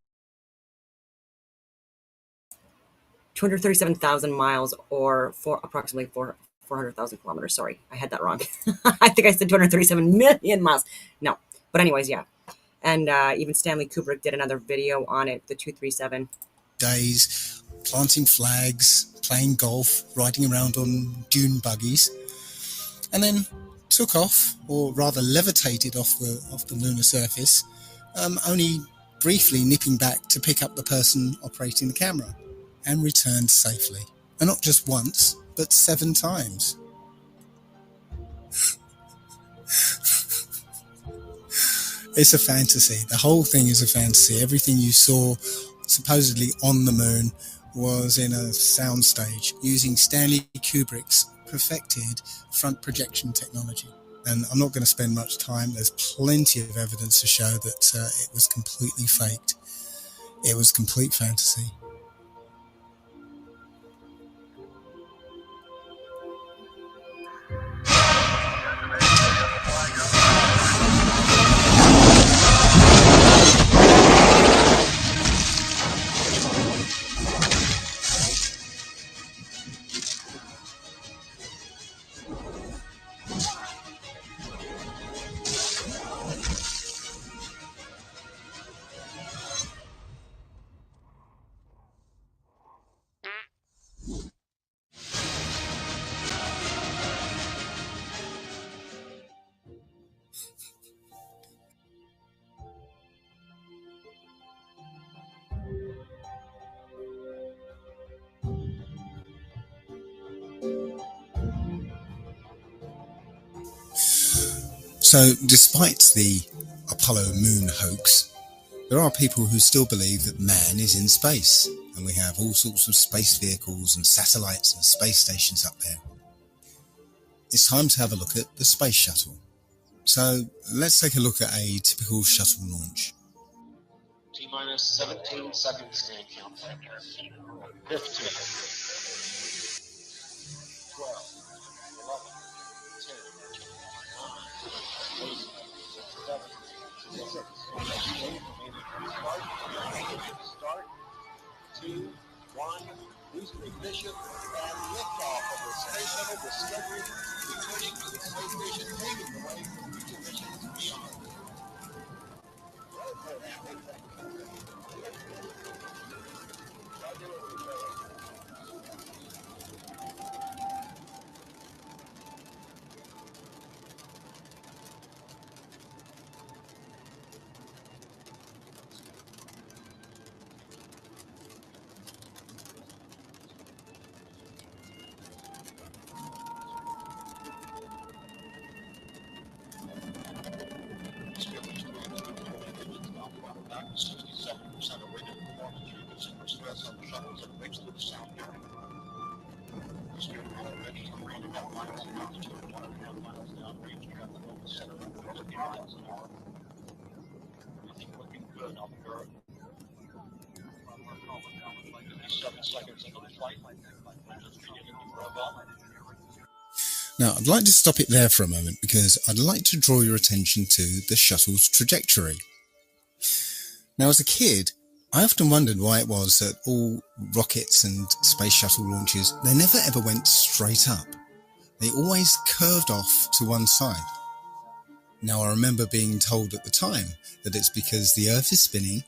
237,000 miles, or approximately 400,000 kilometers. Sorry, I had that wrong. I think I said 237 million miles. No, but anyways, yeah. And even Stanley Kubrick did another video on it, the 237. Days planting flags, playing golf, riding around on dune buggies, and then took off, or rather levitated off the lunar surface, only briefly nipping back to pick up the person operating the camera, and returned safely. And not just once, but 7 times. It's a fantasy. The whole thing is a fantasy. Everything you saw supposedly on the moon was in a soundstage using Stanley Kubrick's perfected front projection technology. And I'm not going to spend much time. There's plenty of evidence to show that it was completely faked. It was complete fantasy. So, despite the Apollo moon hoax, there are people who still believe that man is in space, and we have all sorts of space vehicles and satellites and space stations up there. It's time to have a look at the space shuttle. So, let's take a look at a typical shuttle launch. T-minus 17 seconds and countdown. 15, 12, 11, 10, 9, 8, 7, 6, 5, 2, 1, boost ignition, and liftoff of the Space Shuttle Discovery, returning to the space station, paving the way for future missions beyond. Now, I'd like to stop it there for a moment because I'd like to draw your attention to the shuttle's trajectory. Now, as a kid, I often wondered why it was that all rockets and space shuttle launches, they never ever went straight up. They always curved off to one side. Now, I remember being told at the time that it's because the Earth is spinning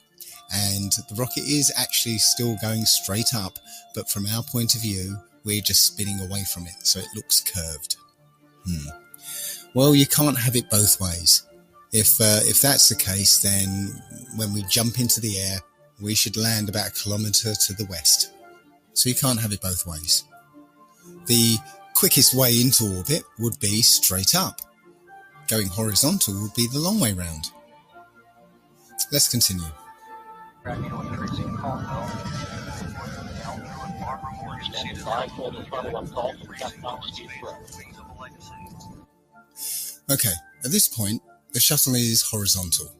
and the rocket is actually still going straight up, but from our point of view, we're just spinning away from it, so it looks curved. Well, you can't have it both ways. If that's the case, then when we jump into the air, we should land about a kilometre to the west. So you can't have it both ways. The quickest way into orbit would be straight up. Going horizontal would be the long way round. Let's continue. Okay, at this point, the shuttle is horizontal.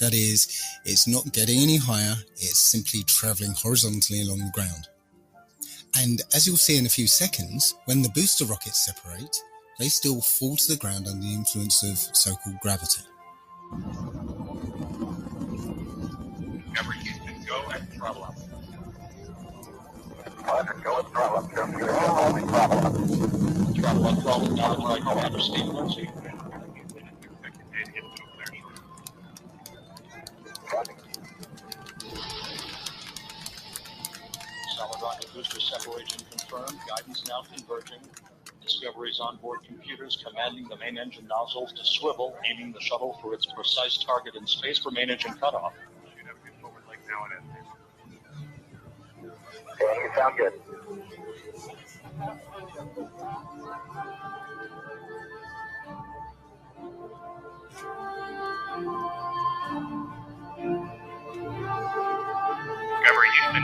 That is, it's not getting any higher, it's simply travelling horizontally along the ground. And as you'll see in a few seconds, when the booster rockets separate, they still fall to the ground under the influence of so-called gravity. Remember, Houston, go and throttle up. Go and throttle up. Throttle up, throttle down, right, Commander Steve Lindsay. Solid rocket booster separation confirmed. Guidance now converging. Discovery's onboard computers commanding the main engine nozzles to swivel, aiming the shuttle for its precise target in space for main engine cutoff. Okay, you sound good.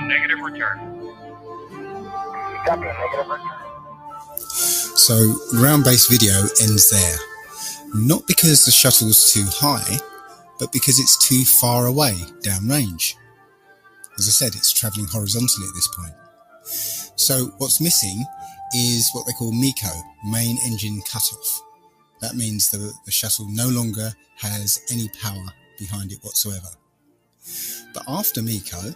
negative return. Copy, negative return. So ground-based video ends there. Not because the shuttle's too high, but because it's too far away downrange. As I said, it's travelling horizontally at this point. So what's missing is what they call MECO, main engine cutoff. That means that the shuttle no longer has any power behind it whatsoever. But after MECO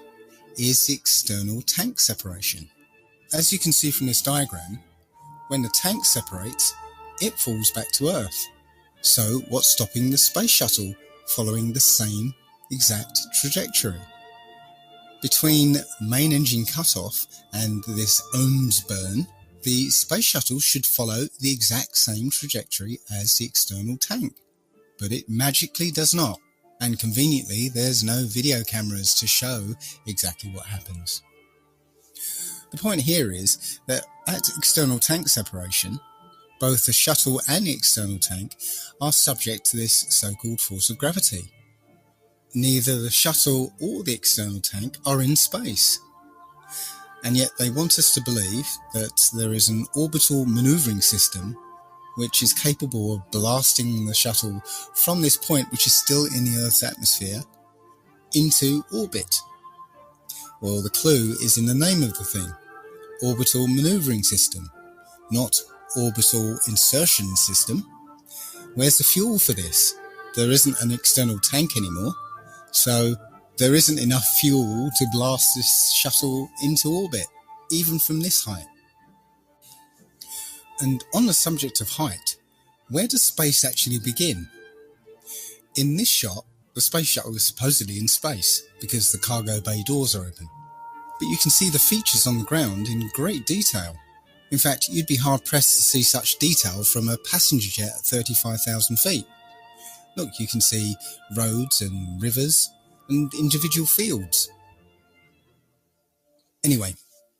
is the external tank separation. As you can see from this diagram, when the tank separates, it falls back to Earth. So what's stopping the space shuttle following the same exact trajectory? Between main engine cutoff and this ohms burn, the space shuttle should follow the exact same trajectory as the external tank. But it magically does not, and conveniently there's no video cameras to show exactly what happens. The point here is that at external tank separation, both the shuttle and the external tank are subject to this so-called force of gravity. Neither the shuttle or the external tank are in space. And yet they want us to believe that there is an orbital maneuvering system which is capable of blasting the shuttle from this point, which is still in the Earth's atmosphere, into orbit. Well, the clue is in the name of the thing, orbital maneuvering system, not orbital insertion system. Where's the fuel for this? There isn't an external tank anymore, so there isn't enough fuel to blast this shuttle into orbit, even from this height. And on the subject of height, where does space actually begin? In this shot, the space shuttle is supposedly in space because the cargo bay doors are open. But you can see the features on the ground in great detail. In fact, you'd be hard-pressed to see such detail from a passenger jet at 35,000 feet. Look, you can see roads and rivers and individual fields. Anyway,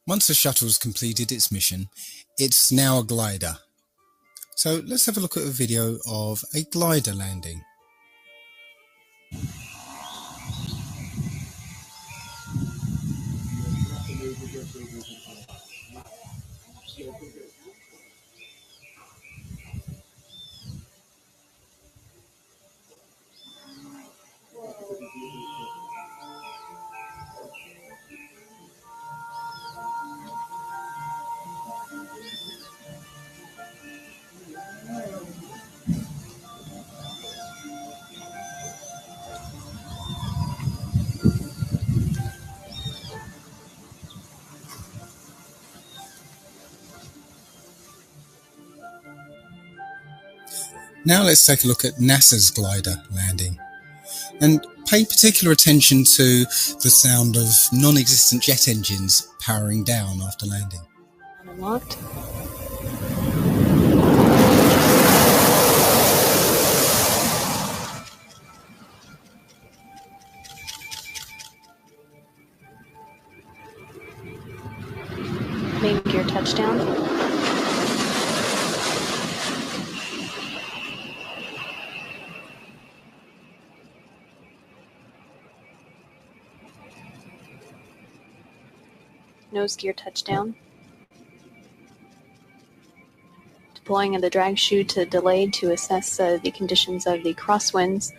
once the shuttle's completed its mission, it's now a glider. So let's have a look at a video of a glider landing. Now let's take a look at NASA's glider landing, and pay particular attention to the sound of non-existent jet engines powering down after landing. Unlocked. Main gear touchdown. Nose gear touchdown. Deploying of the drag chute to delayed to assess the conditions of the crosswinds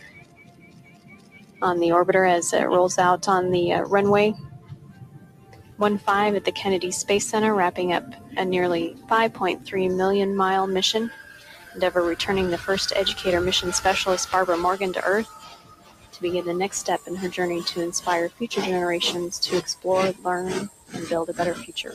on the orbiter as it rolls out on the runway 15 at the Kennedy Space Center, wrapping up a nearly 5.3 million mile mission. Endeavour returning the first educator mission specialist Barbara Morgan to Earth to begin the next step in her journey to inspire future generations to explore, learn, and build a better future.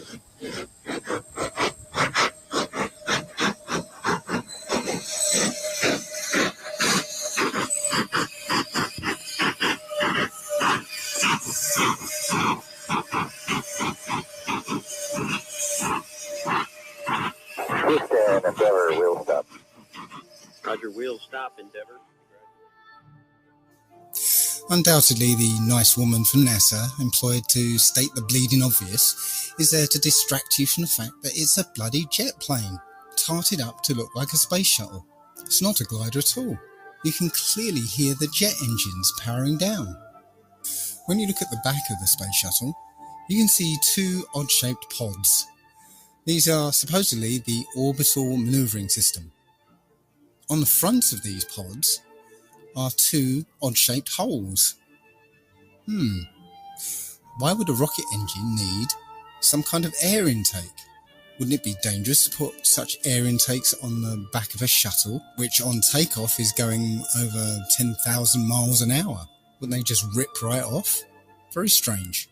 Houston, Endeavour, wheel stop. Roger, wheel stop, Endeavour. Undoubtedly, the nice woman from NASA, employed to state the bleeding obvious, is there to distract you from the fact that it's a bloody jet plane, tarted up to look like a space shuttle. It's not a glider at all. You can clearly hear the jet engines powering down. When you look at the back of the space shuttle, you can see two odd-shaped pods. These are supposedly the orbital maneuvering system. On the front of these pods are two odd-shaped holes. Why would a rocket engine need some kind of air intake? Wouldn't it be dangerous to put such air intakes on the back of a shuttle, which on takeoff is going over 10,000 miles an hour? Wouldn't they just rip right off? Very strange.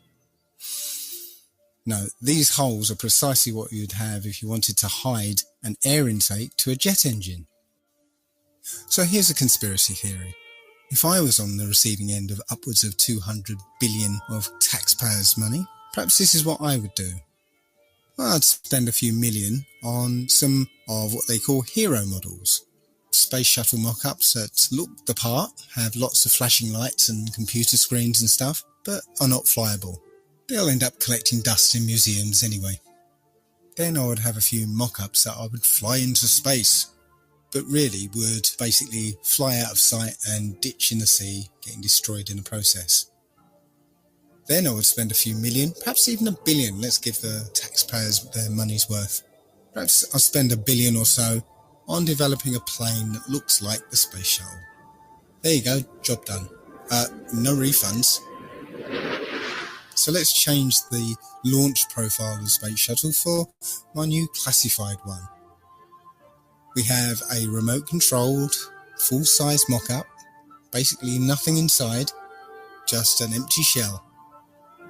No, these holes are precisely what you'd have if you wanted to hide an air intake to a jet engine. So here's a conspiracy theory. If I was on the receiving end of upwards of 200 billion of taxpayers' money, perhaps this is what I would do. I'd spend a few million on some of what they call hero models. Space shuttle mock-ups that look the part, have lots of flashing lights and computer screens and stuff, but are not flyable. They'll end up collecting dust in museums anyway. Then I would have a few mock-ups that I would fly into space, but really would basically fly out of sight and ditch in the sea, getting destroyed in the process. Then I would spend a few million, perhaps even $1 billion, let's give the taxpayers their money's worth. Perhaps I'll spend $1 billion or so on developing a plane that looks like the space shuttle. There you go, job done. No refunds. So let's change the launch profile of the space shuttle for my new classified one. We have a remote-controlled, full-size mock-up, basically nothing inside, just an empty shell.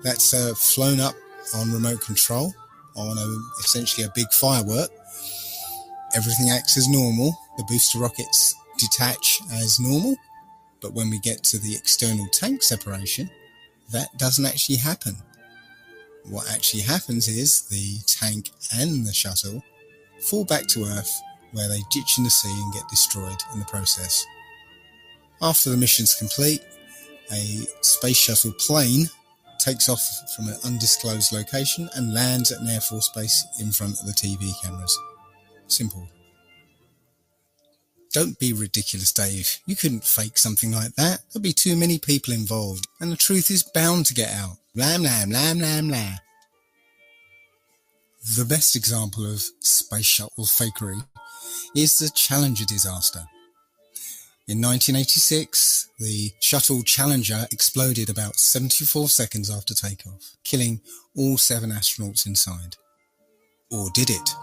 That's flown up on remote control, on essentially a big firework. Everything acts as normal. The booster rockets detach as normal, but when we get to the external tank separation, that doesn't actually happen. What actually happens is the tank and the shuttle fall back to Earth, where they ditch in the sea and get destroyed in the process. After the mission's complete, a space shuttle plane takes off from an undisclosed location and lands at an Air Force base in front of the TV cameras. Simple. Don't be ridiculous, Dave. You couldn't fake something like that. There'd be too many people involved, and the truth is bound to get out. Blam, blam, blam, blam, blam. The best example of space shuttle fakery is the Challenger disaster. In 1986, the shuttle Challenger exploded about 74 seconds after takeoff, killing all 7 astronauts inside. Or did it?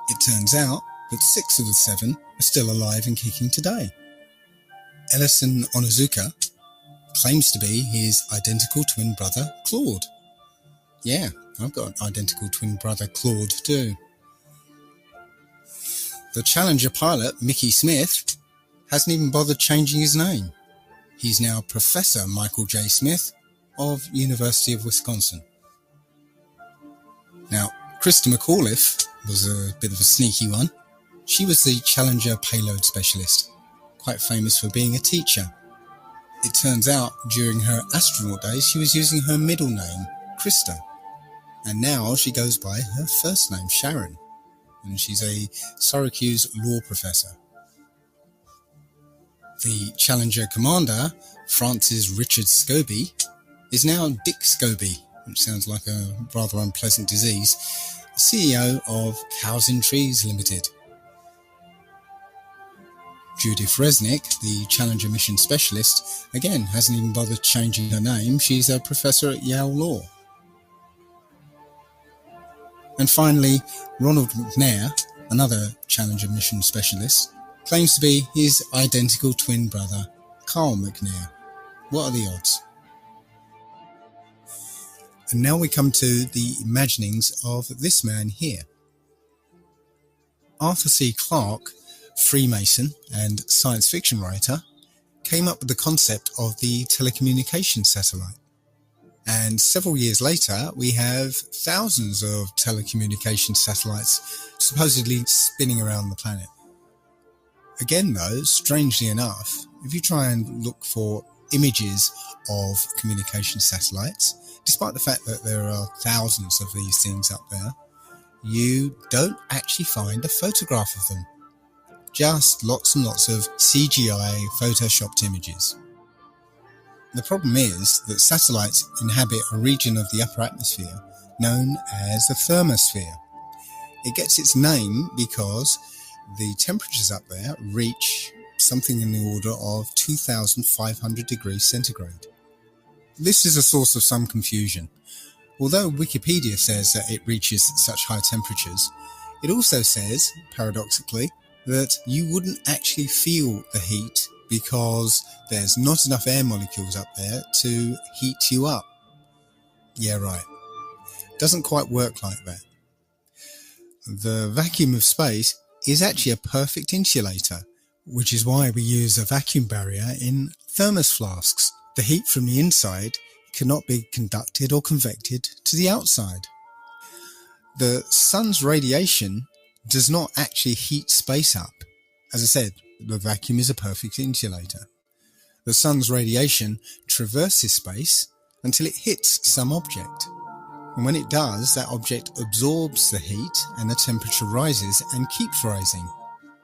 It turns out that 6 of the 7 are still alive and kicking today. Ellison Onizuka claims to be his identical twin brother, Claude. Yeah, I've got an identical twin brother, Claude, too. The Challenger pilot, Mickey Smith, hasn't even bothered changing his name. He's now Professor Michael J. Smith of University of Wisconsin. Now, Krista McAuliffe was a bit of a sneaky one. She was the Challenger payload specialist, quite famous for being a teacher. It turns out during her astronaut days she was using her middle name, Krista, and now she goes by her first name, Sharon, and she's a Syracuse law professor. The Challenger commander, Francis Richard Scobie, is now Dick Scobie, which sounds like a rather unpleasant disease, CEO of Cows in Trees Limited. Judith Resnick, the Challenger mission specialist, again hasn't even bothered changing her name. She's a professor at Yale Law. And finally, Ronald McNair, another Challenger mission specialist, claims to be his identical twin brother, Carl McNair. What are the odds? And now we come to the imaginings of this man here. Arthur C. Clarke, Freemason and science fiction writer, came up with the concept of the telecommunications satellite. And several years later, we have thousands of telecommunications satellites supposedly spinning around the planet. Again though, strangely enough, if you try and look for images of communication satellites, despite the fact that there are thousands of these things up there, you don't actually find a photograph of them. Just lots and lots of CGI photoshopped images. The problem is that satellites inhabit a region of the upper atmosphere known as the thermosphere. It gets its name because the temperatures up there reach something in the order of 2,500 degrees centigrade. This is a source of some confusion. Although Wikipedia says that it reaches such high temperatures, it also says, paradoxically, that you wouldn't actually feel the heat because there's not enough air molecules up there to heat you up. Yeah, right. Doesn't quite work like that. The vacuum of space is actually a perfect insulator, which is why we use a vacuum barrier in thermos flasks. The heat from the inside cannot be conducted or convected to the outside. The sun's radiation does not actually heat space up. As I said, the vacuum is a perfect insulator. The sun's radiation traverses space until it hits some object. And when it does, that object absorbs the heat and the temperature rises and keeps rising.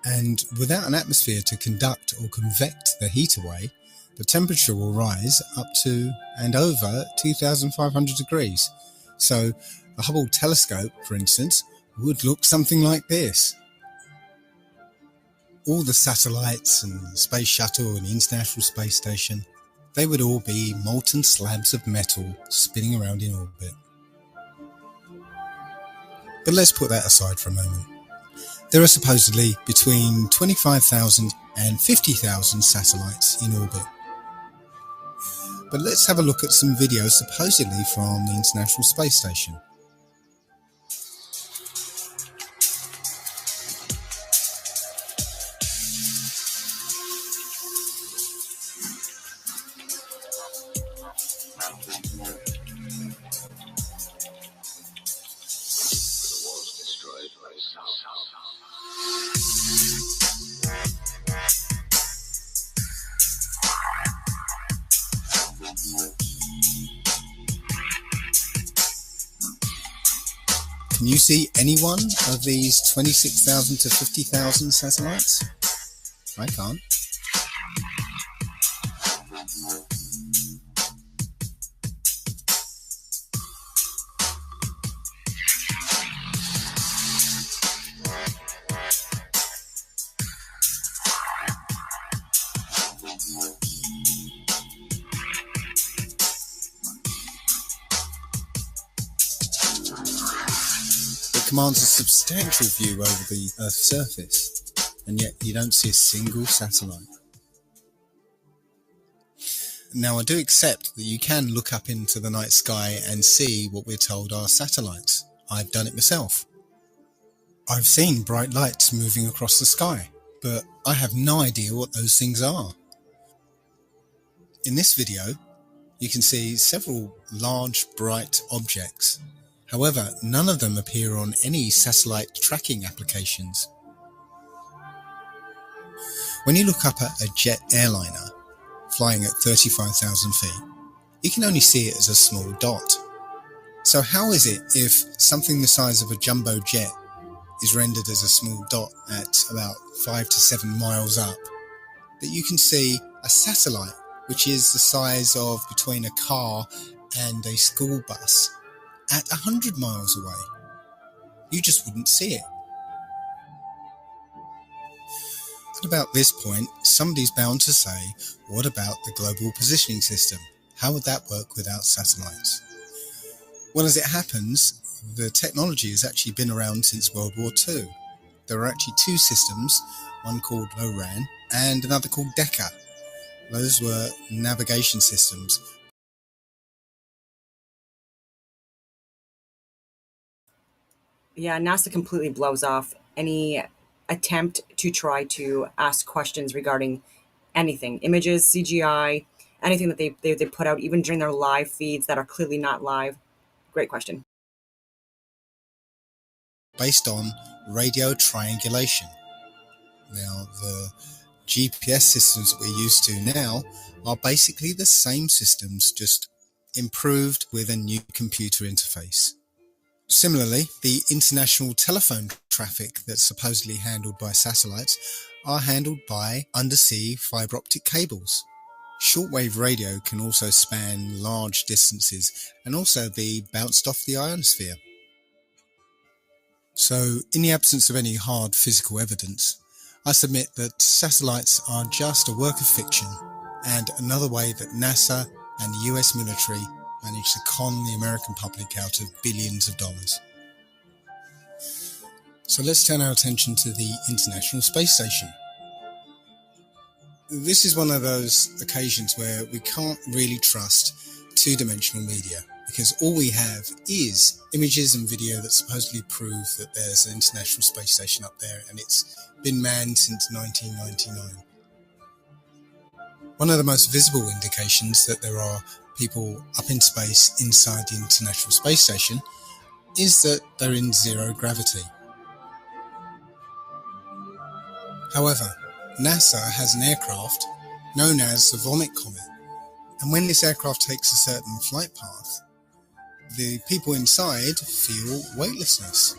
And without an atmosphere to conduct or convect the heat away, the temperature will rise up to and over 2,500 degrees. So the Hubble telescope, for instance, would look something like this. All the satellites and the Space Shuttle and the International Space Station, they would all be molten slabs of metal spinning around in orbit. But let's put that aside for a moment. There are supposedly between 25,000 and 50,000 satellites in orbit. But let's have a look at some videos supposedly from the International Space Station. Can you see any one of these 26,000 to 50,000 satellites? I can't. Commands a substantial view over the Earth's surface, and yet you don't see a single satellite. Now, I do accept that you can look up into the night sky and see what we're told are satellites. I've done it myself. I've seen bright lights moving across the sky, but I have no idea what those things are. In this video, you can see several large, bright objects. However, none of them appear on any satellite tracking applications. When you look up at a jet airliner flying at 35,000 feet, you can only see it as a small dot. So how is it if something the size of a jumbo jet is rendered as a small dot at about 5 to 7 miles up, that you can see a satellite which is the size of between a car and a school bus at 100 miles away? You just wouldn't see it. At about this point, somebody's bound to say, what about the global positioning system? How would that work without satellites? Well, as it happens, the technology has actually been around since World War II. There are actually two systems, one called LORAN and another called DECA. Those were navigation systems. Yeah, NASA completely blows off any attempt to try to ask questions regarding anything, images, CGI, anything that they put out, even during their live feeds that are clearly not live. Great question. Based on radio triangulation. Now, the GPS systems that we're used to now are basically the same systems, just improved with a new computer interface. Similarly, the international telephone traffic that's supposedly handled by satellites are handled by undersea fiber optic cables. Shortwave radio can also span large distances and also be bounced off the ionosphere. So, in the absence of any hard physical evidence, I submit that satellites are just a work of fiction and another way that NASA and the US military manage to con the American public out of billions of dollars. So let's turn our attention to the International Space Station. This is one of those occasions where we can't really trust two-dimensional media, because all we have is images and video that supposedly prove that there's an International Space Station up there and it's been manned since 1999. One of the most visible indications that there are people up in space inside the International Space Station is that they're in zero gravity. However, NASA has an aircraft known as the Vomit Comet, and when this aircraft takes a certain flight path, the people inside feel weightlessness.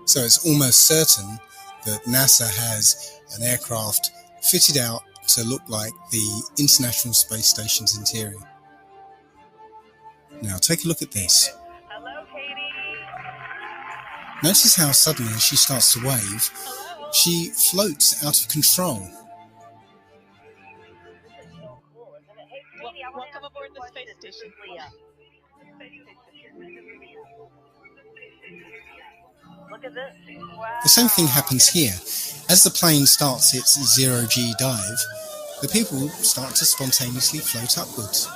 So it's almost certain that NASA has an aircraft fitted out to look like the International Space Station's interior. Now take a look at this. Hello, Katie. Notice how suddenly she starts to wave. She floats out of control. Welcome aboard the space station, Leah. Look at this. Wow. The same thing happens here. As the plane starts its zero-G dive, the people start to spontaneously float upwards.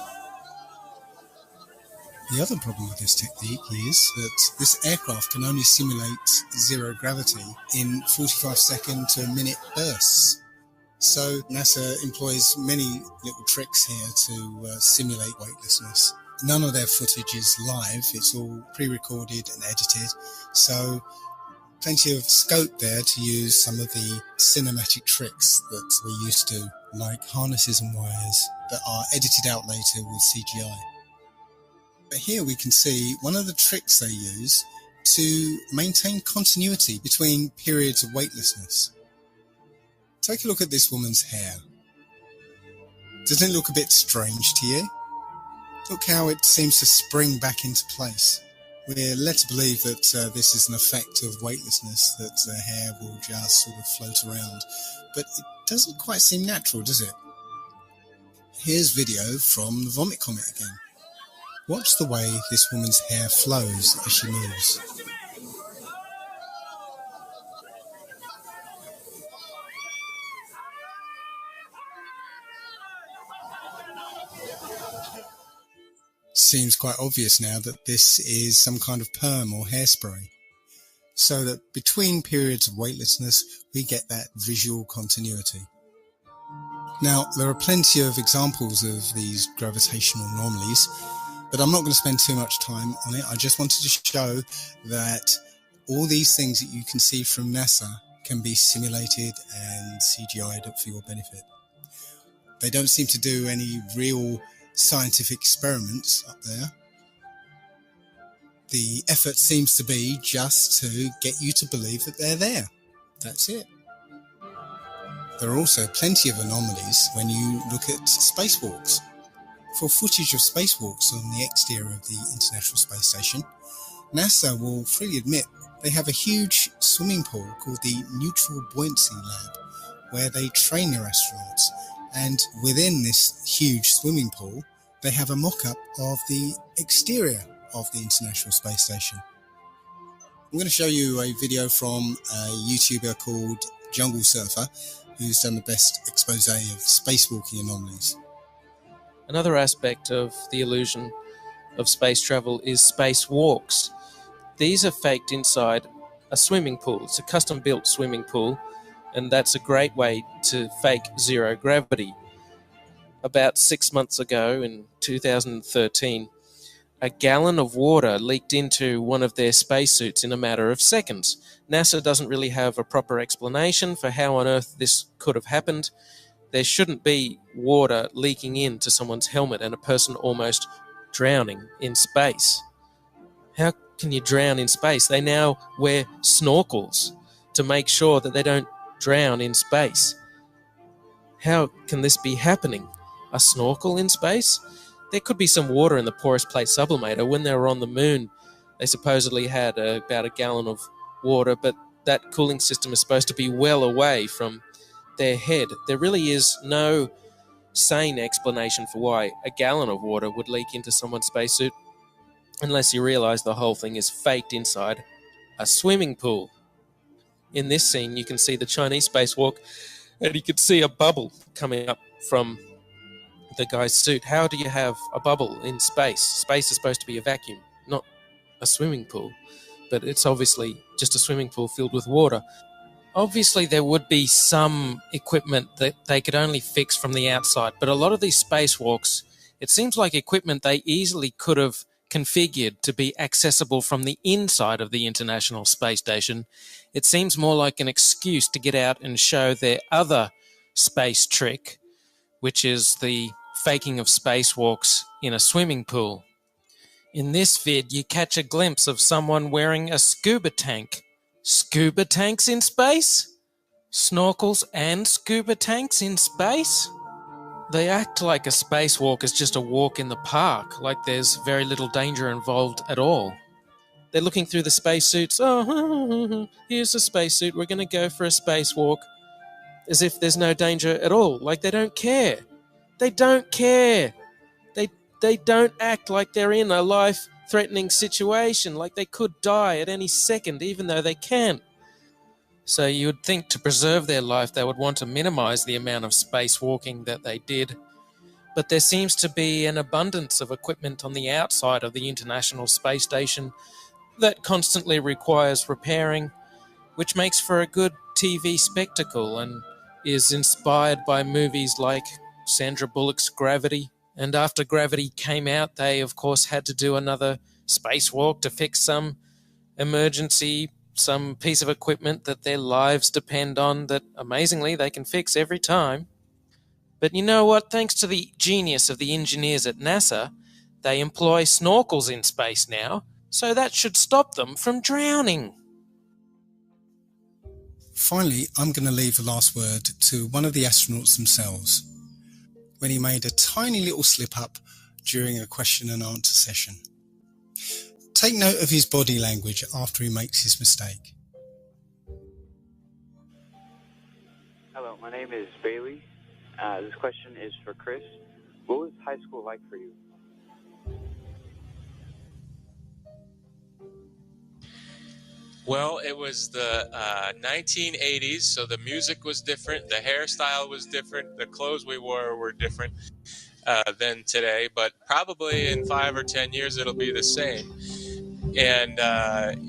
The other problem with this technique is that this aircraft can only simulate zero gravity in 45-second to a minute bursts. So NASA employs many little tricks here to simulate weightlessness. None of their footage is live, it's all pre-recorded and edited, so plenty of scope there to use some of the cinematic tricks that we're used to, like harnesses and wires that are edited out later with CGI. But here we can see one of the tricks they use to maintain continuity between periods of weightlessness. Take a look at this woman's hair. Doesn't it look a bit strange to you? Look how it seems to spring back into place. We're led to believe that this is an effect of weightlessness, that the hair will just sort of float around. But it doesn't quite seem natural, does it? Here's video from the Vomit Comet again. Watch the way this woman's hair flows as she moves. Seems quite obvious now that this is some kind of perm or hairspray, so that between periods of weightlessness we get that visual continuity. Now, there are plenty of examples of these gravitational anomalies, but I'm not going to spend too much time on it. I just wanted to show that all these things that you can see from NASA can be simulated and CGI'd up for your benefit. They don't seem to do any real scientific experiments up there. The effort seems to be just to get you to believe that they're there. That's it. There are also plenty of anomalies when you look at spacewalks. For footage of spacewalks on the exterior of the International Space Station, NASA will freely admit they have a huge swimming pool called the Neutral Buoyancy Lab, where they train their astronauts. And within this huge swimming pool, they have a mock-up of the exterior of the International Space Station. I'm going to show you a video from a YouTuber called Jungle Surfer, who's done the best expose of spacewalking anomalies. Another aspect of the illusion of space travel is spacewalks. These are faked inside a swimming pool. It's a custom-built swimming pool, and that's a great way to fake zero gravity. About 6 months ago, in 2013, a gallon of water leaked into one of their spacesuits in a matter of seconds. NASA doesn't really have a proper explanation for how on earth this could have happened. there shouldn't be water leaking into someone's helmet and a person almost drowning in space. How can you drown in space? They now wear snorkels to make sure that they don't drown in space. How can this be happening? A snorkel in space? There could be some water in the porous plate sublimator. When they were on the moon, they supposedly had about a gallon of water, but that cooling system is supposed to be well away from their head. There really is no sane explanation for why a gallon of water would leak into someone's spacesuit, unless you realize the whole thing is faked inside a swimming pool. In this scene, you can see the Chinese spacewalk, and you can see a bubble coming up from the guy's suit. How do you have a bubble in space? Space is supposed to be a vacuum, not a swimming pool. But it's obviously just a swimming pool filled with water. Obviously, there would be some equipment that they could only fix from the outside, but a lot of these spacewalks, it seems like equipment they easily could have configured to be accessible from the inside of the International Space Station. It seems more like an excuse to get out and show their other space trick, which is the faking of spacewalks in a swimming pool. In this vid, you catch a glimpse of someone wearing a scuba tank. Scuba tanks in space? Snorkels and scuba tanks in space? They act like a spacewalk is just a walk in the park, like there's very little danger involved at all. They're looking through the spacesuits. Oh, here's a spacesuit. We're going to go for a spacewalk. As if there's no danger at all. Like they don't care. They don't care. They don't act like they're in a life-threatening situation, like they could die at any second, even though they can't. So you would think to preserve their life, they would want to minimize the amount of spacewalking that they did. But there seems to be an abundance of equipment on the outside of the International Space Station that constantly requires repairing, which makes for a good TV spectacle and is inspired by movies like Sandra Bullock's Gravity. And after Gravity came out, they, of course, had to do another spacewalk to fix some emergency, some piece of equipment that their lives depend on that, amazingly, they can fix every time. But you know what? Thanks to the genius of the engineers at NASA, they employ snorkels in space now, so that should stop them from drowning. Finally, I'm going to leave the last word to one of the astronauts themselves, when he made a tiny little slip-up during a question and answer session. Take note of his body language after he makes his mistake. Hello, my name is Bailey. This question is for Chris. What was high school like for you? Well, it was the 1980s, so the music was different, the hairstyle was different, the clothes we wore were different than today, but probably in 5 or 10 years it'll be the same. And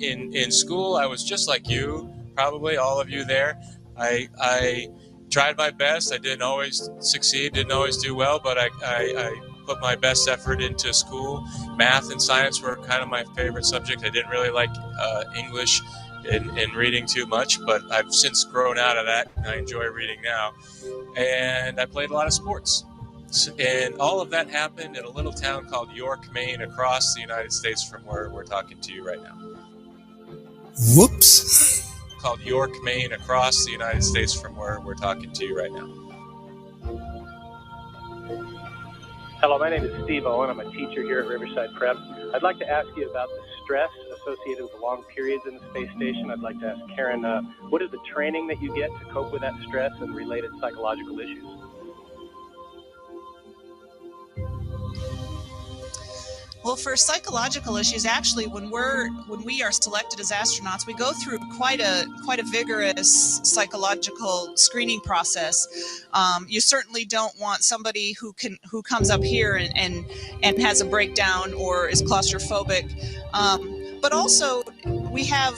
in school, I was just like you, probably all of you there. I tried my best. I didn't always succeed, didn't always do well, but I put my best effort into school. Math and science were kind of my favorite subject. I didn't really like English and reading too much, but I've since grown out of that, and I enjoy reading now. And I played a lot of sports. And all of that happened in a little town called York, Maine, across the United States from where we're talking to you right now. Whoops. Called York, Maine, across the United States from where we're talking to you right now. Hello, my name is Steve Owen. I'm a teacher here at Riverside Prep. I'd like to ask you about the stress associated with the long periods in the space station. I'd like to ask Karen, what is the training that you get to cope with that stress and related psychological issues? Well, for psychological issues, actually, when we are selected as astronauts, we go through quite a vigorous psychological screening process. You certainly don't want somebody who comes up here and has a breakdown or is claustrophobic. But also, we have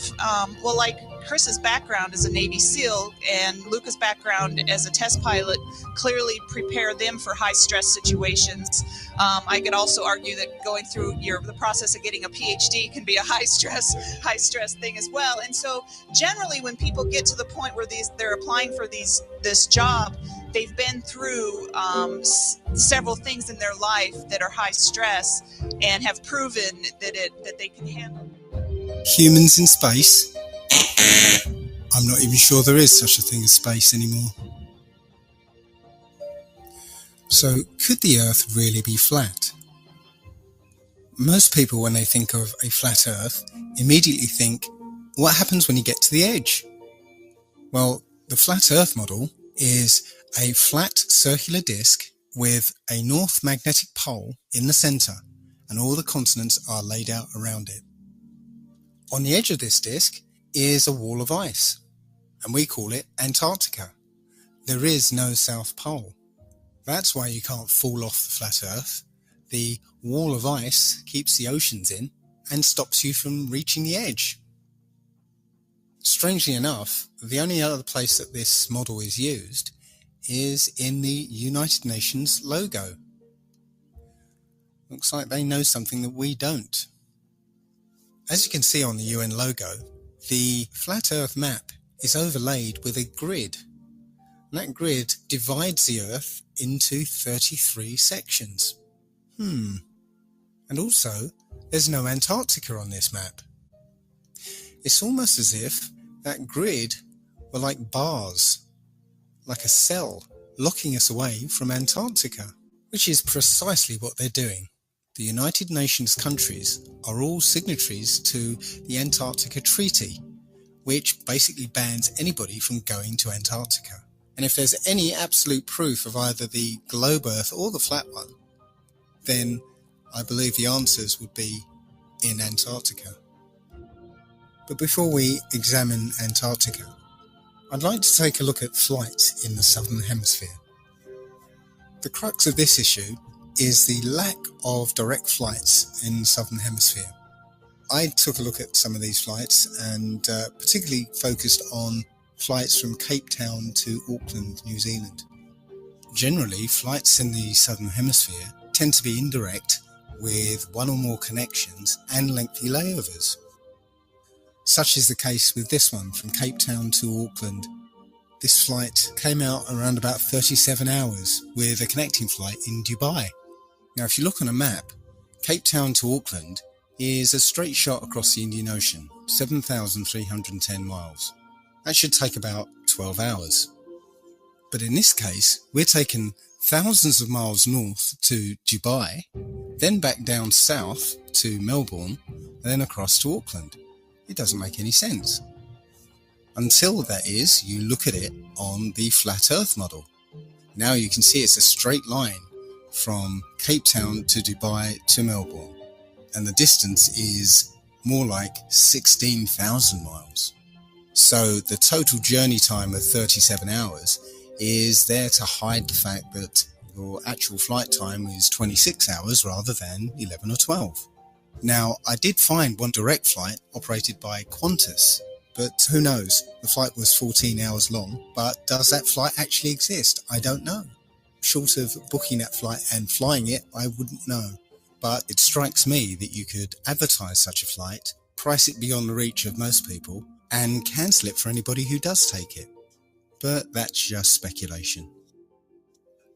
like Chris's background as a Navy SEAL and Luca's background as a test pilot clearly prepare them for high stress situations. I could also argue that going through the process of getting a PhD can be a high stress thing as well. And so generally when people get to the point where they're applying for this job, they've been through several things in their life that are high stress and have proven that they can handle. Humans in space? I'm not even sure there is such a thing as space anymore. So, could the Earth really be flat? Most people, when they think of a flat Earth, immediately think, what happens when you get to the edge? Well, the flat Earth model is a flat circular disk with a north magnetic pole in the center, and all the continents are laid out around it. On the edge of this disk is a wall of ice, and we call it Antarctica. There is no South Pole. That's why you can't fall off the flat Earth. The wall of ice keeps the oceans in and stops you from reaching the edge. Strangely enough, the only other place that this model is used is in the United Nations logo. Looks like they know something that we don't. As you can see on the UN logo, the flat Earth map is overlaid with a grid. And that grid divides the Earth into 33 sections. And also, there's no Antarctica on this map. It's almost as if that grid were like bars, like a cell, locking us away from Antarctica, which is precisely what they're doing. The United Nations countries are all signatories to the Antarctica Treaty, which basically bans anybody from going to Antarctica. And if there's any absolute proof of either the globe Earth or the flat one, then I believe the answers would be in Antarctica. But before we examine Antarctica, I'd like to take a look at flights in the Southern Hemisphere. The crux of this issue is the lack of direct flights in the Southern Hemisphere. I took a look at some of these flights and particularly focused on flights from Cape Town to Auckland, New Zealand. Generally, flights in the Southern Hemisphere tend to be indirect with one or more connections and lengthy layovers. Such is the case with this one from Cape Town to Auckland. This flight came out around about 37 hours with a connecting flight in Dubai. Now, if you look on a map, Cape Town to Auckland is a straight shot across the Indian Ocean, 7,310 miles. That should take about 12 hours. But in this case, we're taking thousands of miles north to Dubai, then back down south to Melbourne, and then across to Auckland. It doesn't make any sense. Until, that is, you look at it on the flat Earth model. Now you can see it's a straight line from Cape Town to Dubai to Melbourne, and the distance is more like 16,000 miles. So the total journey time of 37 hours is there to hide the fact that your actual flight time is 26 hours rather than 11 or 12. Now, I did find one direct flight operated by Qantas, but who knows? The flight was 14 hours long, but does that flight actually exist? I don't know. Short of booking that flight and flying it, I wouldn't know. But it strikes me that you could advertise such a flight, price it beyond the reach of most people, and cancel it for anybody who does take it. But that's just speculation.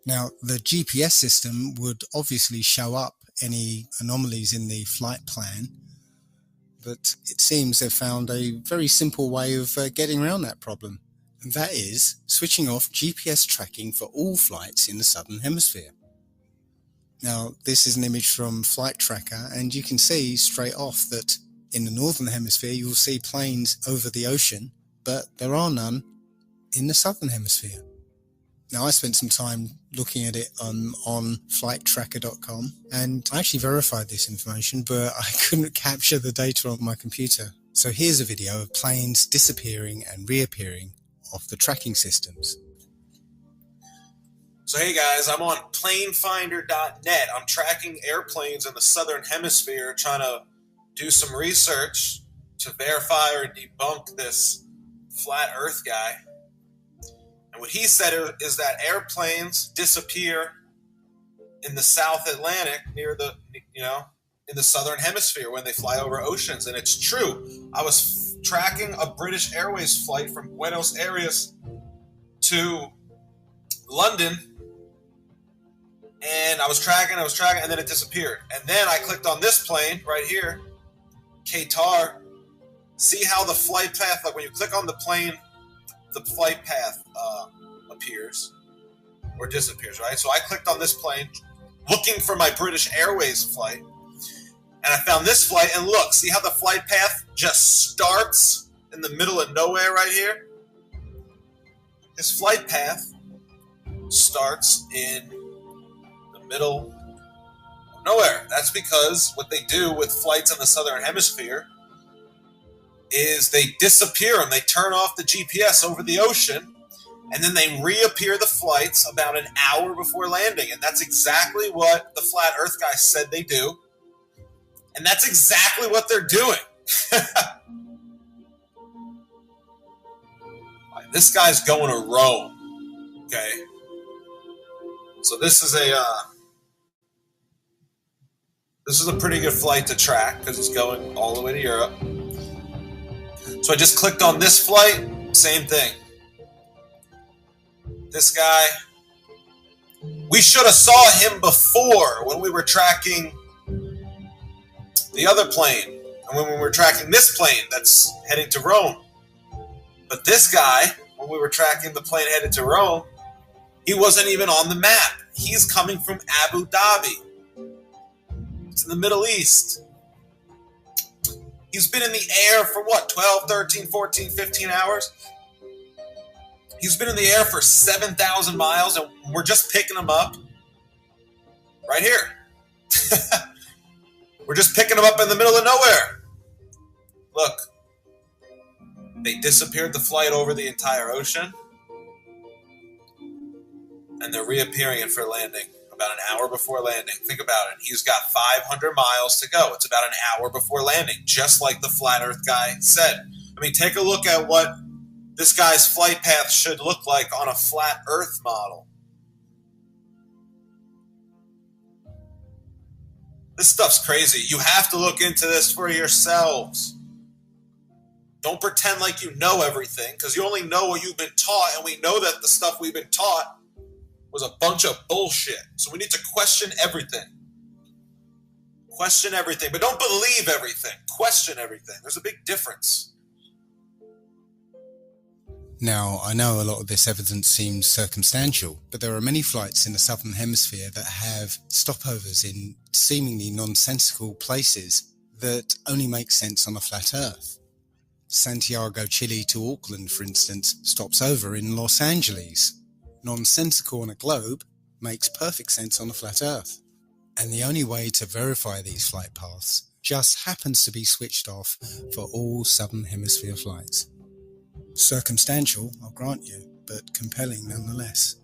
Now, the GPS system would obviously show up any anomalies in the flight plan, but it seems they've found a very simple way of getting around that problem, and that is switching off GPS tracking for all flights in the Southern Hemisphere. Now, this is an image from Flight Tracker, and you can see straight off that in the Northern Hemisphere you'll see planes over the ocean, but there are none in the Southern Hemisphere. Now, I spent some time looking at it on flighttracker.com, and I actually verified this information, but I couldn't capture the data on my computer. So here's a video of planes disappearing and reappearing off the tracking systems. So hey guys, I'm on planefinder.net. I'm tracking airplanes in the Southern Hemisphere, trying to do some research to verify or debunk this flat Earth guy. And what he said is that airplanes disappear in the South Atlantic near the, in the Southern Hemisphere when they fly over oceans. And it's true. I was tracking a British Airways flight from Buenos Aires to London, and I was tracking, and then it disappeared. And then I clicked on this plane right here, Qatar. See how the flight path, like when you click on the plane, the flight path appears or disappears, right? So I clicked on this plane looking for my British Airways flight, and I found this flight, and look, see how the flight path just starts in the middle of nowhere right here? This flight path starts in the middle of nowhere. That's because what they do with flights in the Southern Hemisphere is they disappear them. They turn off the GPS over the ocean, and then they reappear the flights about an hour before landing. And that's exactly what the Flat Earth guys said they do. And that's exactly what they're doing. This guy's going to Rome. Okay. So this is a pretty good flight to track because it's going all the way to Europe. So I just clicked on this flight, same thing. This guy, we should have saw him before when we were tracking the other plane and when we were tracking this plane that's heading to Rome. But this guy, when we were tracking the plane headed to Rome, he wasn't even on the map. He's coming from Abu Dhabi. It's in the Middle East. He's been in the air for what, 12, 13, 14, 15 hours? He's been in the air for 7,000 miles, and we're just picking him up right here. We're just picking him up in the middle of nowhere. Look, they disappeared the flight over the entire ocean, and they're reappearing it for landing. About an hour before landing. Think about it. He's got 500 miles to go. It's about an hour before landing, just like the Flat Earth guy said. I mean, take a look at what this guy's flight path should look like on a Flat Earth model. This stuff's crazy. You have to look into this for yourselves. Don't pretend like you know everything, because you only know what you've been taught, and we know that the stuff we've been taught was a bunch of bullshit. So we need to question everything. Question everything, but don't believe everything. Question everything. There's a big difference. Now, I know a lot of this evidence seems circumstantial, but there are many flights in the Southern Hemisphere that have stopovers in seemingly nonsensical places that only make sense on a flat Earth. Santiago, Chile to Auckland, for instance, stops over in Los Angeles. Nonsensical on a globe makes perfect sense on a flat Earth. And the only way to verify these flight paths just happens to be switched off for all Southern Hemisphere flights. Circumstantial, I'll grant you, but compelling nonetheless.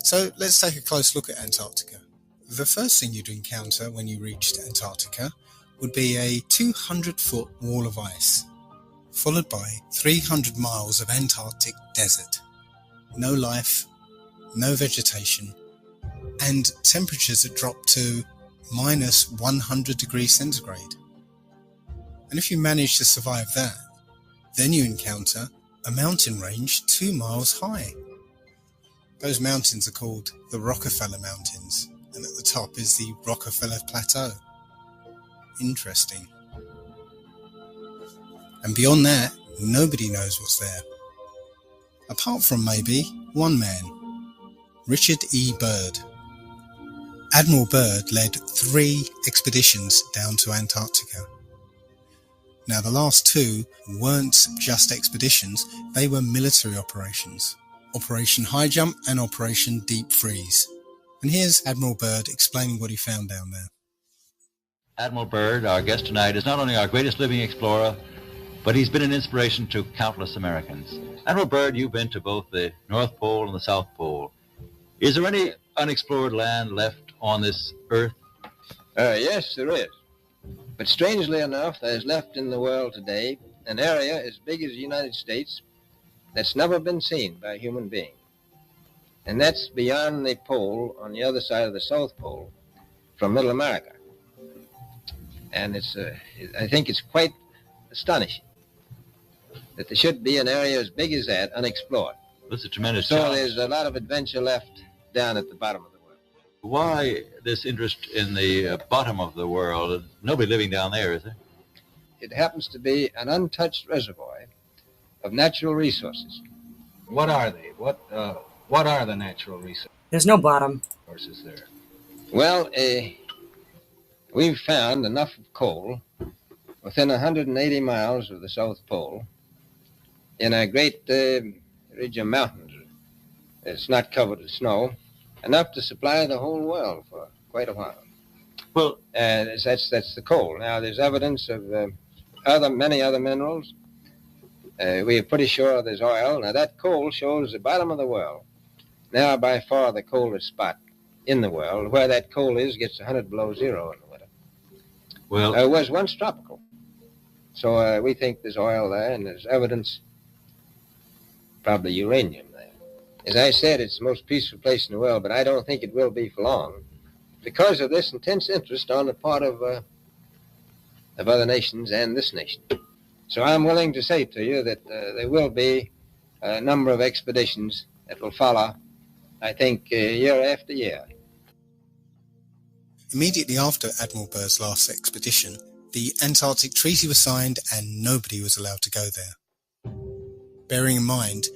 So let's take a close look at Antarctica. The first thing you'd encounter when you reached Antarctica would be a 200-foot wall of ice, followed by 300 miles of Antarctic desert. No life, no vegetation, and temperatures that drop to minus 100 degrees centigrade. And if you manage to survive that, then you encounter a mountain range 2 miles high. Those mountains are called the Rockefeller Mountains, and at the top is the Rockefeller Plateau. Interesting. And beyond that, nobody knows what's there. Apart from maybe one man, Richard E. Byrd. Admiral Byrd led 3 expeditions down to Antarctica. Now, the last 2 weren't just expeditions, they were military operations. Operation High Jump and Operation Deep Freeze. And here's Admiral Byrd explaining what he found down there. Admiral Byrd, our guest tonight, is not only our greatest living explorer, but he's been an inspiration to countless Americans. Admiral Byrd, you've been to both the North Pole and the South Pole. Is there any unexplored land left on this Earth? Yes, there is. But strangely enough, there's left in the world today an area as big as the United States that's never been seen by a human being. And that's beyond the pole on the other side of the South Pole from Middle America. And I think it's quite astonishing that there should be an area as big as that unexplored. That's a tremendous So challenge. there's a lot of adventure left down at the bottom of the world. Why this interest in the bottom of the world? Nobody living down there, is there? It happens to be an untouched reservoir of natural resources. What are they? What are the natural There's no bottom. resources there? Well, we've found enough of coal within 180 miles of the South Pole in a great ridge of mountains. It's not covered with snow, enough to supply the whole world for quite a while. Well, that's the coal. Now, there's evidence of many other minerals. We're pretty sure there's oil. Now, that coal shows the bottom of the world. Now, by far the coldest spot in the world. Where that coal is gets 100 below zero in the winter. Well, it was once tropical. So we think there's oil there, and there's evidence, probably uranium there. As I said, it's the most peaceful place in the world, but I don't think it will be for long because of this intense interest on the part of other nations and this nation. So I'm willing to say to you that there will be a number of expeditions that will follow, I think, year after year. Immediately after Admiral Byrd's last expedition, the Antarctic Treaty was signed and nobody was allowed to go there. Bearing in mind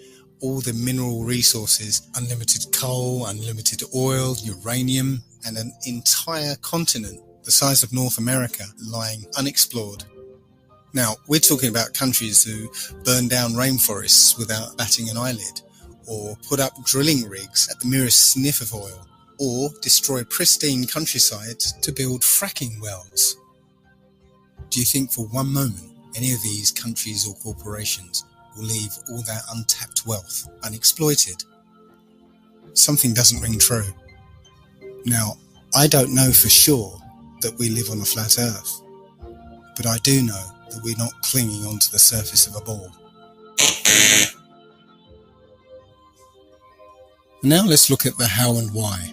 all the mineral resources, unlimited coal, unlimited oil, uranium, and an entire continent the size of North America lying unexplored. Now, we're talking about countries who burn down rainforests without batting an eyelid, or put up drilling rigs at the merest sniff of oil, or destroy pristine countryside to build fracking wells. Do you think for one moment any of these countries or corporations will leave all that untapped wealth unexploited? Something doesn't ring true. Now, I don't know for sure that we live on a flat earth, but I do know that we're not clinging onto the surface of a ball. Now let's look at the how and why.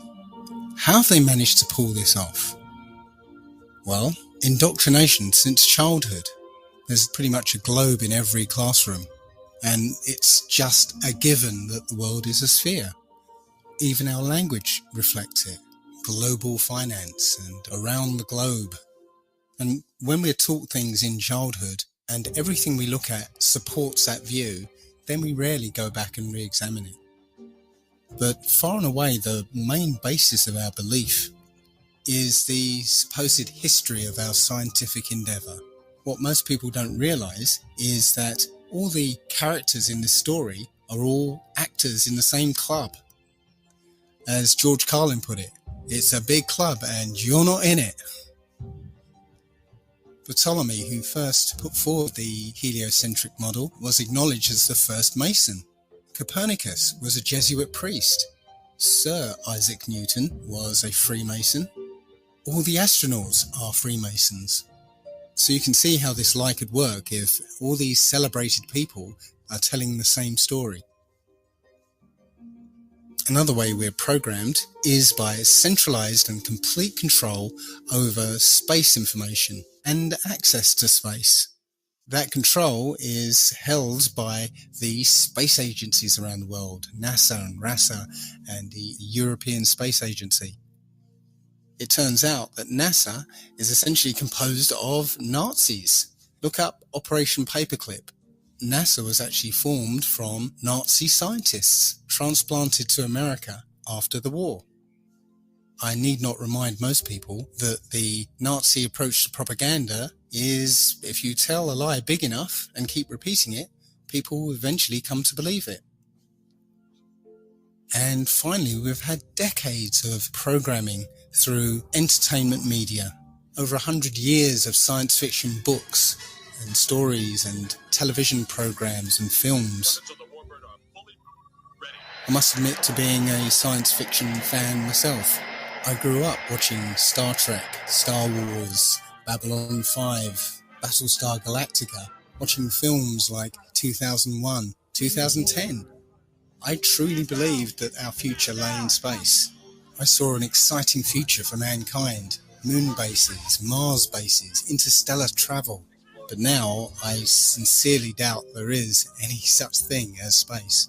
How have they managed to pull this off? Well, indoctrination since childhood. There's pretty much a globe in every classroom, and it's just a given that the world is a sphere. Even our language reflects it. Global finance and around the globe. And when we're taught things in childhood and everything we look at supports that view, then we rarely go back and re-examine it. But far and away, the main basis of our belief is the supposed history of our scientific endeavour. What most people don't realise is that all the characters in this story are all actors in the same club. As George Carlin put it, it's a big club and you're not in it. Ptolemy, who first put forward the heliocentric model, was acknowledged as the first Mason. Copernicus was a Jesuit priest. Sir Isaac Newton was a Freemason. All the astronauts are Freemasons. So you can see how this lie could work if all these celebrated people are telling the same story. Another way we're programmed is by centralized and complete control over space information and access to space. That control is held by the space agencies around the world, NASA and RASA and the European Space Agency. It turns out that NASA is essentially composed of Nazis. Look up Operation Paperclip. NASA was actually formed from Nazi scientists transplanted to America after the war. I need not remind most people that the Nazi approach to propaganda is if you tell a lie big enough and keep repeating it, people will eventually come to believe it. And finally, we've had decades of programming through entertainment media, over 100 years of science fiction books and stories and television programs and films. I must admit to being a science fiction fan myself. I grew up watching Star Trek, Star Wars, Babylon 5, Battlestar Galactica, watching films like 2001, 2010. I truly believed that our future lay in space. I saw an exciting future for mankind, moon bases, Mars bases, interstellar travel. But now I sincerely doubt there is any such thing as space.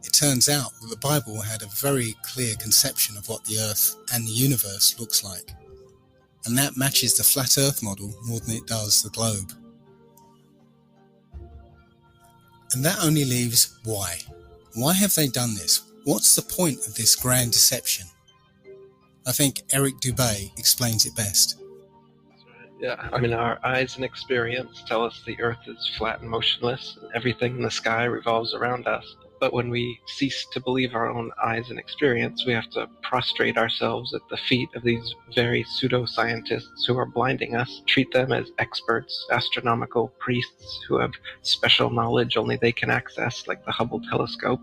it turns out that the Bible had a very clear conception of what the Earth and the universe looks like. And that matches the flat Earth model more than it does the globe. And that only leaves why. Why have they done this? What's the point of this grand deception? I think Eric Dubay explains it best. Yeah, I mean, our eyes and experience tell us the Earth is flat and motionless, and everything in the sky revolves around us. But when we cease to believe our own eyes and experience, we have to prostrate ourselves at the feet of these very pseudoscientists who are blinding us, treat them as experts, astronomical priests who have special knowledge only they can access, like the Hubble telescope.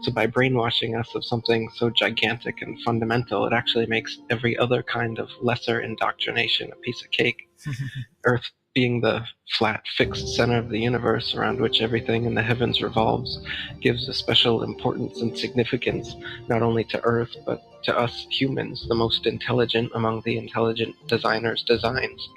So by brainwashing us of something so gigantic and fundamental, it actually makes every other kind of lesser indoctrination a piece of cake. Earth being the flat, fixed center of the universe around which everything in the heavens revolves, gives a special importance and significance not only to Earth, but to us humans, the most intelligent among the intelligent designers' designs.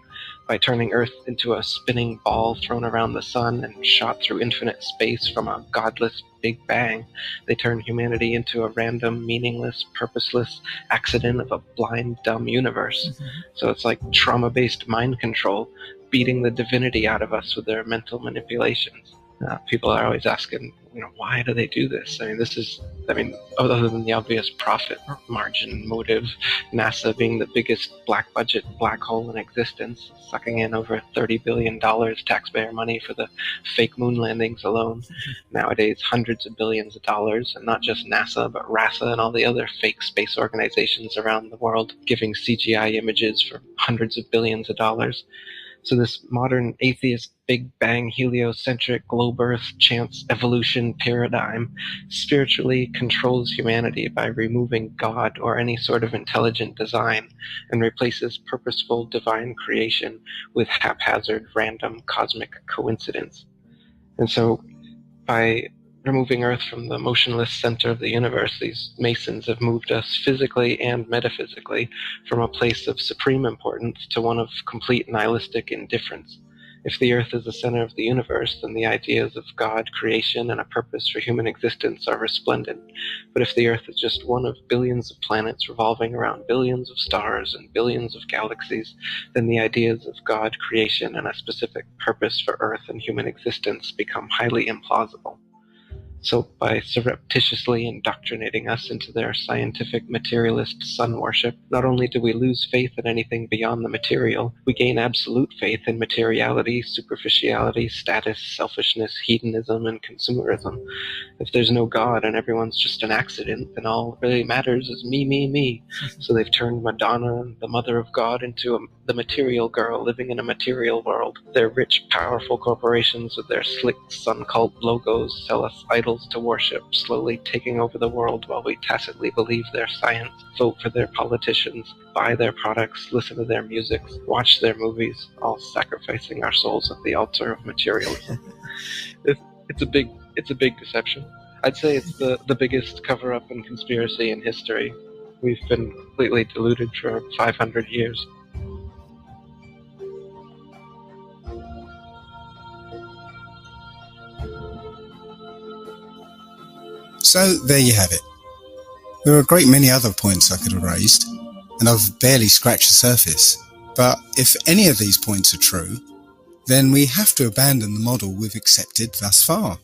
By turning Earth into a spinning ball thrown around the sun and shot through infinite space from a godless Big Bang, they turn humanity into a random, meaningless, purposeless accident of a blind, dumb universe. So it's like trauma-based mind control, beating the divinity out of us with their mental manipulations. People are always asking, why do they do this? Other than the obvious profit margin motive, NASA being the biggest black budget black hole in existence, sucking in over $30 billion taxpayer money for the fake moon landings alone. Nowadays, hundreds of billions of dollars, and not just NASA, but RASA and all the other fake space organizations around the world, giving CGI images for hundreds of billions of dollars. So this modern atheist Big Bang heliocentric globe Earth chance evolution paradigm spiritually controls humanity by removing God or any sort of intelligent design and replaces purposeful divine creation with haphazard random cosmic coincidence. And so by removing Earth from the motionless center of the universe, these Masons have moved us physically and metaphysically from a place of supreme importance to one of complete nihilistic indifference. If the Earth is the center of the universe, then the ideas of God, creation, and a purpose for human existence are resplendent. But if the Earth is just one of billions of planets revolving around billions of stars and billions of galaxies, then the ideas of God, creation, and a specific purpose for Earth and human existence become highly implausible. So by surreptitiously indoctrinating us into their scientific materialist sun worship, not only do we lose faith in anything beyond the material, we gain absolute faith in materiality, superficiality, status, selfishness, hedonism, and consumerism. If there's no God and everyone's just an accident, then all that really matters is me, me, me. So they've turned Madonna, the mother of God, into the material girl living in a material world. Their rich, powerful corporations with their slick sun cult logos sell us idols to worship, slowly taking over the world while we tacitly believe their science, vote for their politicians, buy their products, listen to their music, watch their movies, all sacrificing our souls at the altar of materialism. It's a big deception. I'd say it's the biggest cover-up and conspiracy in history. We've been completely deluded for 500 years. So there you have it. There are a great many other points I could have raised, and I've barely scratched the surface. But if any of these points are true, then we have to abandon the model we've accepted thus far.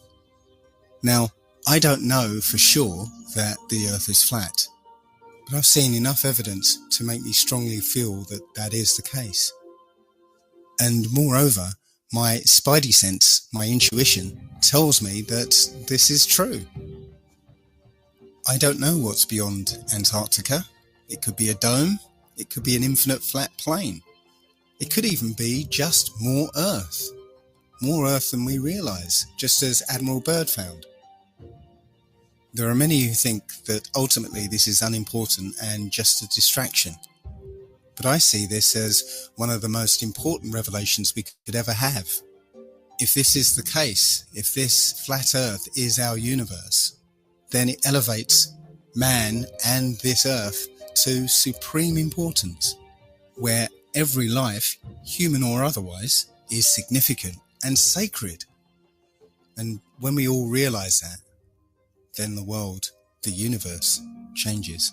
Now, I don't know for sure that the Earth is flat, but I've seen enough evidence to make me strongly feel that that is the case. And moreover, my spidey sense, my intuition, tells me that this is true. I don't know what's beyond Antarctica. It could be a dome. It could be an infinite flat plane. It could even be just more Earth. More Earth than we realise, just as Admiral Byrd found. There are many who think that ultimately this is unimportant and just a distraction. But I see this as one of the most important revelations we could ever have. If this is the case, if this flat Earth is our universe, then it elevates man and this Earth to supreme importance, where every life, human or otherwise, is significant and sacred. And when we all realise that, then the world, the universe, changes.